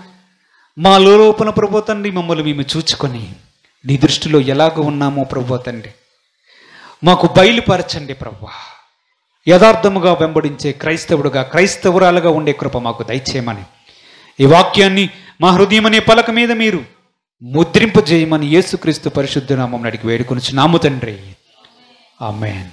మా లోపల ప్రభువా తండ్రి, మమ్మల్ని మేము చూచుకొని నీ దృష్టిలో ఎలాగ ఉన్నామో ప్రభువా తండ్రి మాకు బయలుపరచండి ప్రభువా. యథార్థముగా వెంబడించే క్రైస్తవురాలుగా ఉండే కృప మాకు దయచేయమని, ఈ వాక్యాన్ని మా హృదయం అనే పలక మీద మీరు ముద్రింపజేయమని యేసుక్రీస్తు పరిశుద్ధ నామమున అడిగి వేడుకొనుచున్నాము తండ్రి. ఆమేన్.